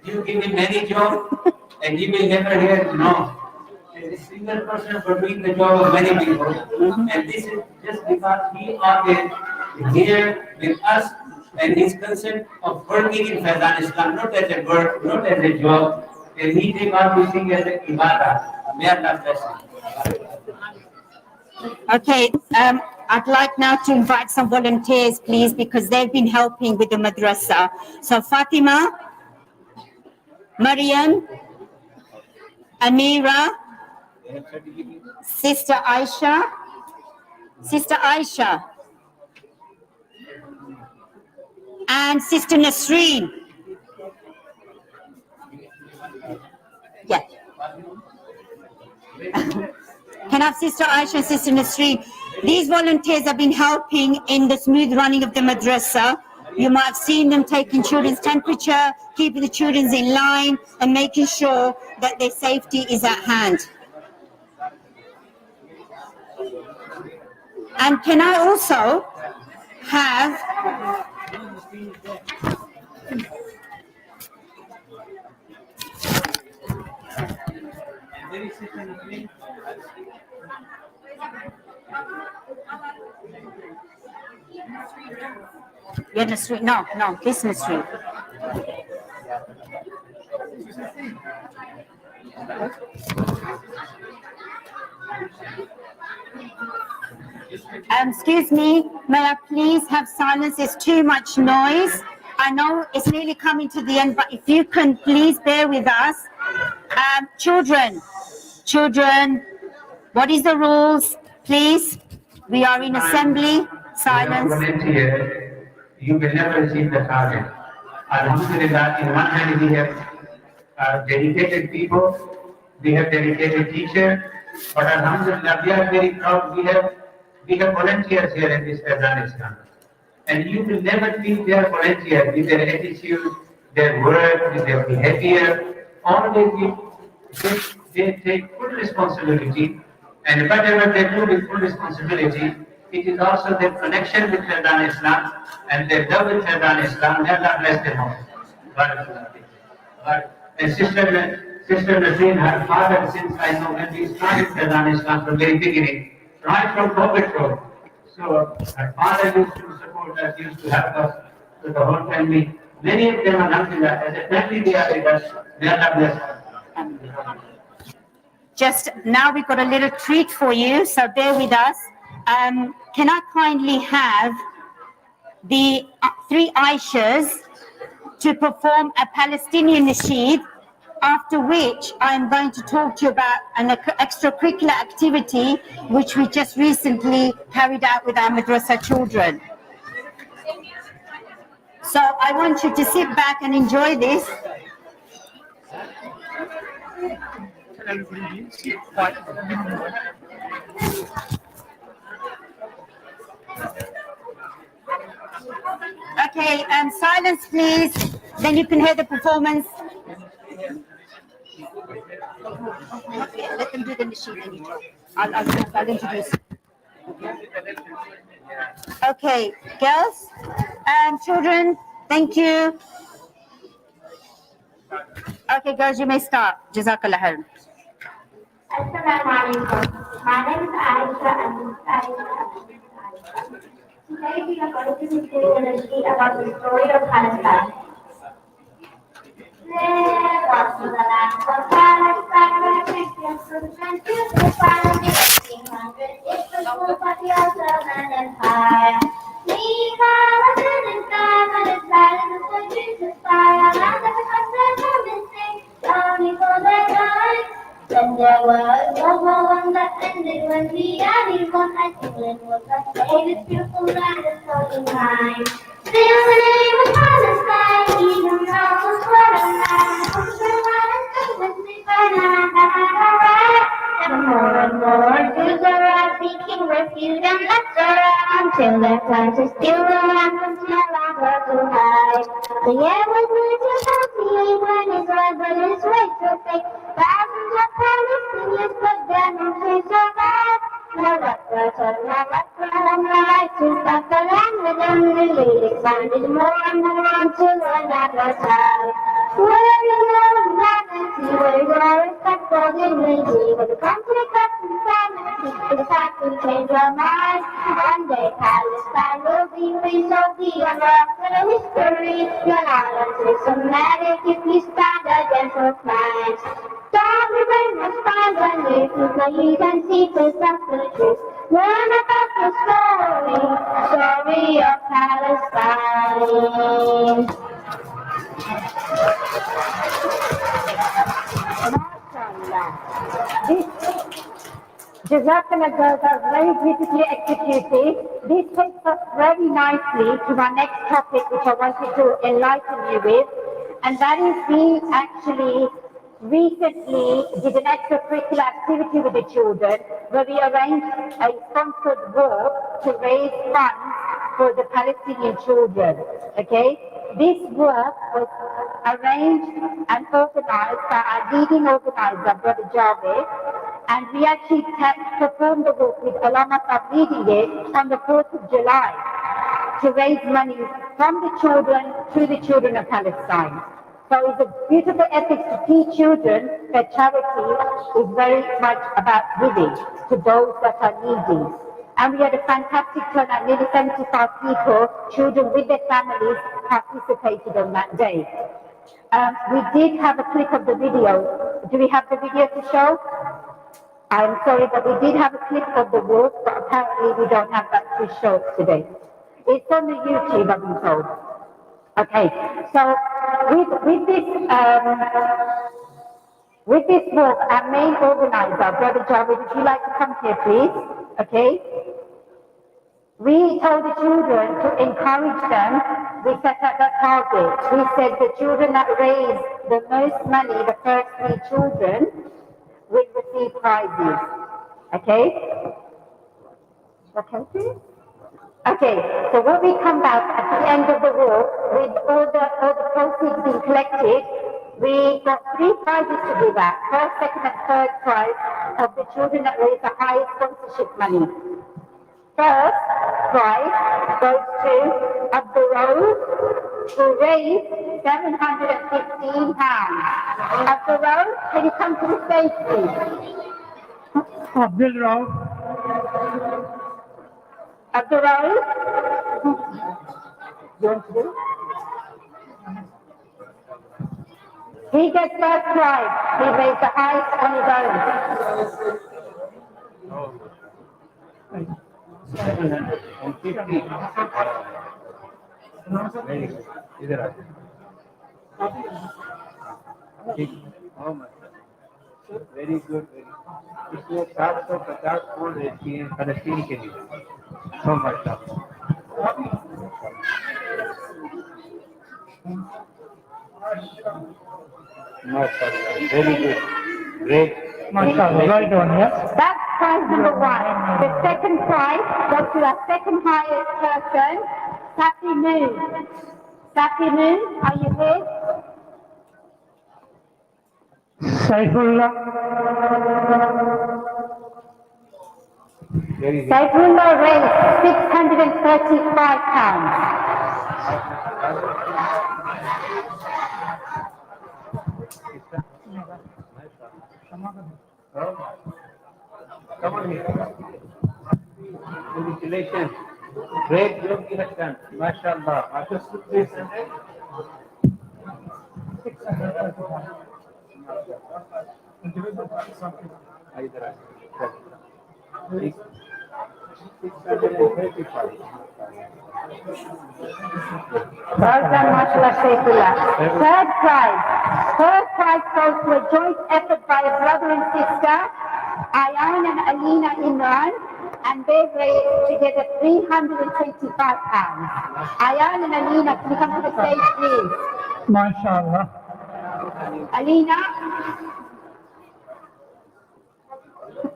[SPEAKER 11] You give him any job, and he will never hear no. There is a single person for doing the job of many people, and this is just because he always here with us and his concept of working in Faizan Islam, not as a work, not as a job, and he take all these things as an ibadah. May Allah bless him.
[SPEAKER 13] Okay, I'd like now to invite some volunteers, please, because they've been helping with the madrasa. So Fatima, Maryam, Amira, Sister Aisha, and Sister Nasreen. Yeah. Can I have Sister Aisha and Sister Nasreen? These volunteers have been helping in the smooth running of the madrasa. You might have seen them taking children's temperature, keeping the children in line, and making sure that their safety is at hand. And can I also have You're Nasreen? No, this Nasreen. Excuse me, may I please have silence? There's too much noise. I know it's nearly coming to the end, but if you can please bear with us. Children, what is the rules? Please, we are in assembly. Silence.
[SPEAKER 11] Volunteer, you will never receive the target. Alhamdulillah, in one hand we have dedicated people, we have dedicated teachers, but Alhamdulillah, we are very proud. We have volunteers here in this Afghanistan. And you will never feel they are volunteers with their attitude, their work, with their behavior. Always they take full responsibility, and whatever they do with full responsibility, it is also their connection with Rabbani Islam and their love with Rabbani Islam. May Allah bless them all. And Sister Nasreen, her father, since I know when we started Rabbani Islam from the very beginning, right from Prophet Road. So her father used to support us, used to help us, so the whole family. Many of them, alhamdulillah, as a family they are with us. May Allah bless us.
[SPEAKER 13] Just now we've got a little treat for you, so bear with us. Can I kindly have the three Aishas to perform a Palestinian nasheed, after which I'm going to talk to you about an extracurricular activity which we just recently carried out with our madrasa children. So I want you to sit back and enjoy this. Okay, silence please, then you can hear the performance. Okay, let them do the nasheed and you talk. I'll introduce. Okay, girls and children, thank you. Okay, girls, you may start. Jazakallah khair.
[SPEAKER 3] Assalamu alaikum. My name is Aisha and today we are going to be doing a sheet about the story of Palestine. There was the land of Palestine where Christians could transfuse the fire. 1800 it was ruled by the Ottoman Empire. Meanwhile, a building time and its silence was used to fire. And the Muslims were missing only for their time. Then there was World War I that ended when the Allies won, and England was the safest, beautiful land of floating time. Still the name was Palestine, even though it was quite a land. Never more and more Jews are rising. speaking, refuse and lecture until their plans are still around and no longer to hide. The air was moved to healthy when Israel is way to fake. Thousands of Palestinians put their names to survive. No referendum, no referendum, no right to stop the land with them. The lead expanded more and more until another time. Where is our humanity? Where is our respect for dignity? With the conflict of insanity, with the fact will change our minds. One day Palestine will be free, so the unravel history. Your islands is somatic if you stand against your crimes. Don't be brainwashed by the news, so you can see the truth. Learn about the story of Palestine.
[SPEAKER 13] MashaAllah. Jazakallah was very beautifully executed. This takes us very nicely to our next topic, which I wanted to enlighten you with, and that is we actually recently did an extracurricular activity with the children where we arranged a sponsored walk to raise funds for the Palestinian children. Okay, this work was arranged and organized by our leading organizer, Brother Javed, and we actually performed the walk with Alama Sahib leading it on the 4th of July to raise money from the children to the children of Palestine. So it's a beautiful ethic to teach children that charity is very much about giving to those that are needy. And we had a fantastic turnout, nearly 75 people, children with their families participated on that day. We did have a clip of the video. Do we have the video to show? I'm sorry, but we did have a clip of the walk, but apparently we don't have that to show today. It's on the YouTube, I've been told. Okay, so with this walk, our main organizer, Brother Javed, would you like to come here, please? Okay. We told the children to encourage them. We set up a target. We said the children that raise the most money, the first 3 children, will receive prizes. Okay? Okay, please? Okay, so when we come back at the end of the walk, with all the proceeds being collected, we got 3 prizes to give out. First, second, and third prize of the children that raise the highest sponsorship money. First prize goes to Abdurrahman, who raised £715. Abdurrahman, can you come to the stage, please? Abdurrahman. Abdurrahman? You want to do it? He gets first prize. He raised the highest on his own.
[SPEAKER 12] 750. Very good. इधर आ ठीक हाँ very good इसमें 750 फूल रहती हैं फलस्तीन के लिए सो माशाल्लाह very good great
[SPEAKER 13] MashaAllah, well done, yes. That's prize number 1. The second prize goes to our second highest person, Safi Moon. Safi Moon, are you here? Saifullah. Saifullah raised £635.
[SPEAKER 12] Come on here. Congratulations. Great job you have done. MashaAllah. After 600? 635.
[SPEAKER 13] Well done, mashallah, Shaykhullah. Third prize. Third prize goes to a joint effort by a brother and sister, Ayan and Alina Imran, and they raised together £325. Ayan and Alina, can you come to the stage, please? MashaAllah. Alina?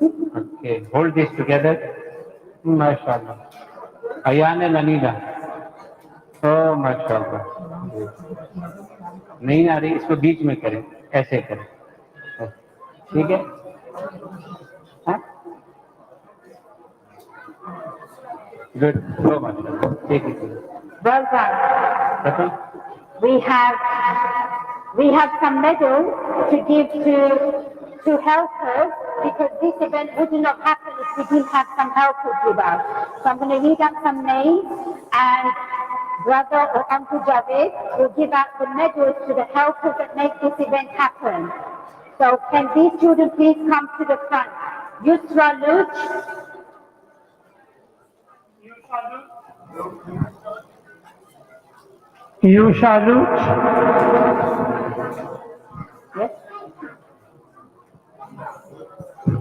[SPEAKER 11] Okay, hold this together. MashaAllah. Ayan and Anila. Oh, MashaAllah. नहीं आ रही, इसको बीच में करें, ऐसे करें, ठीक है? हाँ? Good. So much. Take it.
[SPEAKER 13] Well done.
[SPEAKER 11] Okay.
[SPEAKER 13] We have some medals to give to helpers because this event would not happen if we didn't have some helpers with us. So I'm going to read out some names and brother or Uncle Javed will give out the medals to the helpers that make this event happen. So can these children please come to the front? Yusra Luch.
[SPEAKER 14] Yusha Luch.
[SPEAKER 13] Yes.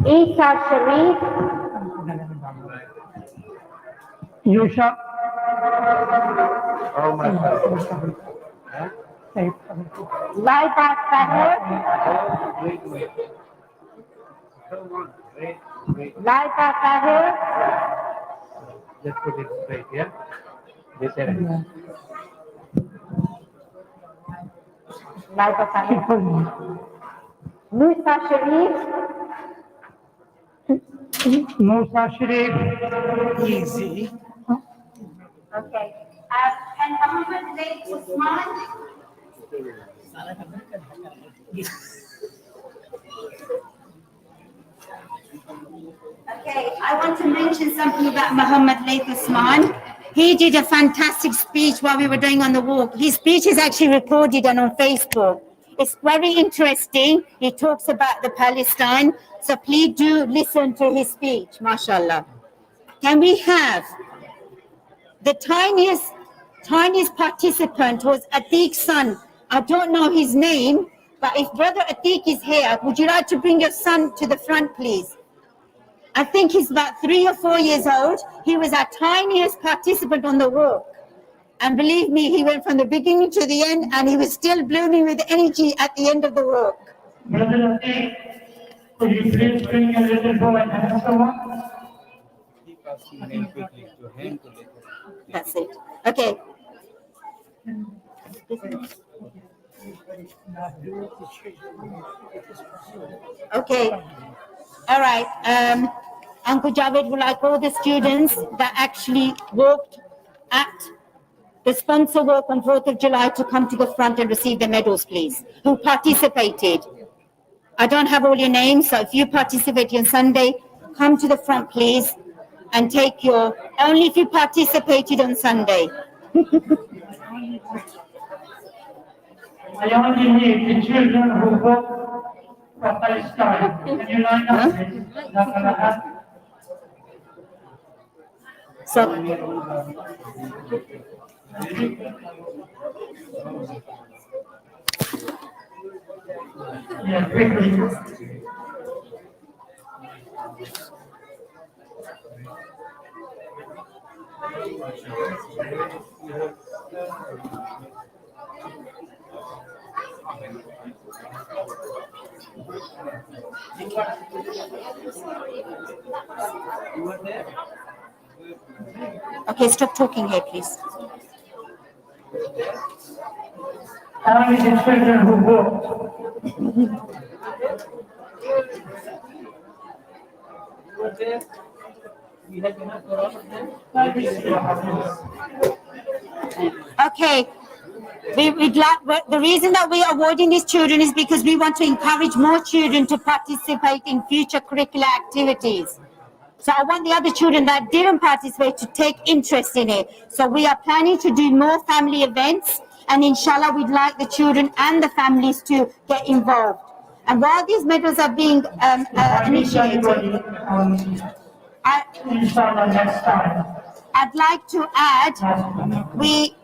[SPEAKER 13] Isa Sharif.
[SPEAKER 14] Yusha.
[SPEAKER 11] Oh my God.
[SPEAKER 13] Laiba Sahib.
[SPEAKER 11] Wait. Come on. Wait.
[SPEAKER 13] Laiba Sahib.
[SPEAKER 11] Just put it straight, yeah? This area.
[SPEAKER 13] Laiba Sahib. Musa Sharif.
[SPEAKER 14] Musa Sharif.
[SPEAKER 1] Easy.
[SPEAKER 13] Okay. And Muhammad Lake Usman. Okay, I want to mention something about Muhammad Lake Usman. He did a fantastic speech while we were doing on the walk. His speech is actually recorded and on Facebook. It's very interesting. He talks about the Palestine. So please do listen to his speech, mashallah. Can we have the tiniest participant was Atiq's son. I don't know his name, but if Brother Atiq is here, would you like to bring your son to the front, please? I think he's about 3 or 4 years old. He was our tiniest participant on the walk. And believe me, he went from the beginning to the end, and he was still blooming with energy at the end of the walk.
[SPEAKER 14] Brother Atiq, could you please bring your little boy and have someone?
[SPEAKER 13] That's it. Okay. Okay. All right. Uncle Javed would like all the students that actually walked at the sponsor walk on 4th of July to come to the front and receive the medals, please, who participated. I don't have all your names, so if you participated on Sunday, come to the front, please, and take your, only if you participated on Sunday.
[SPEAKER 14] I only need the children who vote for Palestine. Can you line up, please? That's what I have.
[SPEAKER 13] So,
[SPEAKER 14] yeah, quickly.
[SPEAKER 13] okay, stop talking here, please.
[SPEAKER 14] Only the children who vote.
[SPEAKER 13] Okay. The reason that we are awarding these children is because we want to encourage more children to participate in future curricular activities. So I want the other children that didn't participate to take interest in it. So we are planning to do more family events, and inshallah we'd like the children and the families to get involved. And while these medals are being initiated, I'd like to add, we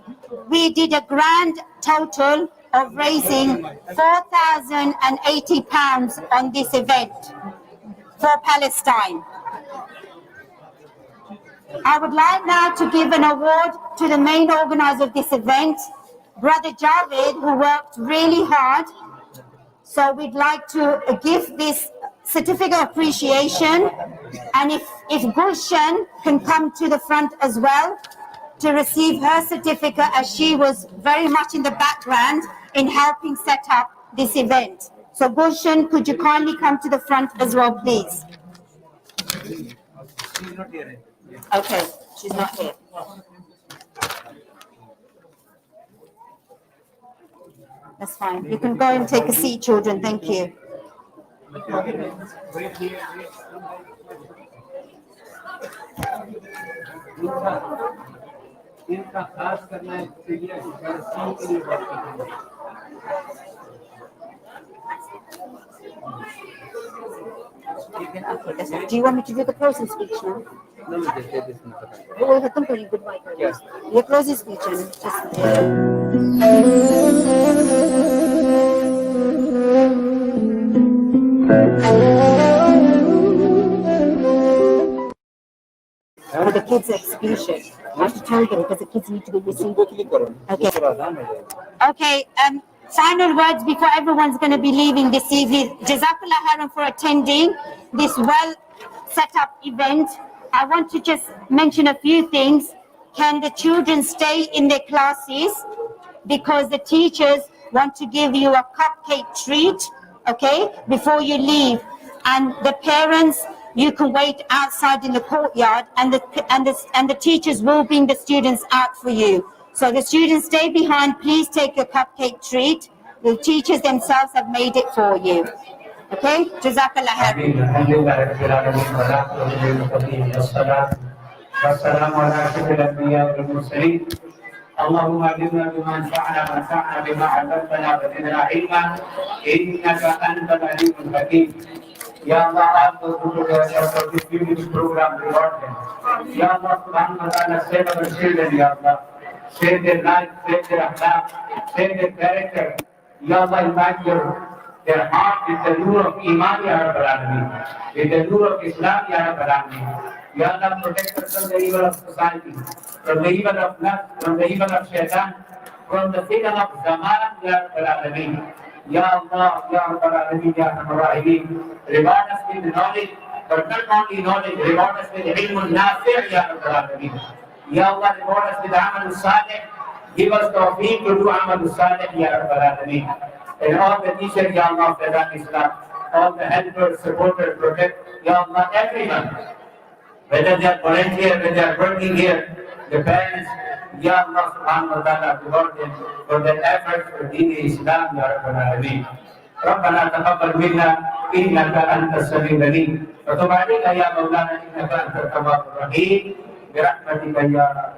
[SPEAKER 13] did a grand total of raising £4,080 on this event for Palestine. I would like now to give an award to the main organizer of this event, Brother Javed, who worked really hard. So we'd like to give this certificate of appreciation. And if Gulshan can come to the front as well to receive her certificate, as she was very much in the background in helping set up this event. So Gulshan, could you kindly come to the front as well, please?
[SPEAKER 12] She's not here.
[SPEAKER 13] Okay, she's not here. That's fine. You can go and take a seat, children. Thank you.
[SPEAKER 12] इनका खास करना है Syria के लिए बात करना है।
[SPEAKER 13] Do you want me to do the closing speech now?
[SPEAKER 12] No, just say this now.
[SPEAKER 13] Oh, I think very good.
[SPEAKER 12] Yes.
[SPEAKER 13] Your closing speech. For the kids' execution. I have to tell them because the kids need to be received. Okay. Okay. Final words before everyone's going to be leaving this evening. Jazakallah khairan for attending this well set up event. I want to just mention a few things. Can the children stay in their classes? Because the teachers want to give you a cupcake treat, okay, before you leave. And the parents, you can wait outside in the courtyard, and the teachers will bring the students out for you. So the students stay behind. Please take your cupcake treat. The teachers themselves have made it for you. Okay? Jazakallah khairan.
[SPEAKER 14] اللهم علمنا بما ينفعنا وانفعنا بما علمتنا وزدنا علما انك انت العليم الحكيم. Ya Allah, all those who have participated in this program, reward them. Ya Allah, subhanahu wa ta'ala, save our children, Ya Allah. Save their life, save their akhlaq, save their character. Ya Allah, invite their heart with the nur of Iman, Ya Rabbal Alameen, with the nur of Islam, Ya Rabbal Alameen. Ya Allah, protect us from the evil of society, from the evil of lust, from the evil of shaitan, from the fitan of zaman, Ya Rabbal Alameen. Ya Allah, Ya Rabbal Alameen, Ya Arhamar Rahimin. Reward us with knowledge, but not only knowledge, reward us with ilmun nafi', Ya Rabbal Alameen. Ya Allah, reward us with amal salih. Give us tawfiq to do amal salih, Ya Rabbal Alameen. And all the teachers, Ya Allah, of Faizan Islam, all the helpers, supporters, protect, Ya Allah, everyone. Whether they are volunteer, whether they are working here, the parents, Ya Allah subhanahu wa ta'ala, reward them for their efforts for Deen Islam, Ya Rabbal Alameen. ربنا تقبل منا انك انت السميع العليم وتب علينا يا مولانا انك انت التواب الرحيم برحمتك يا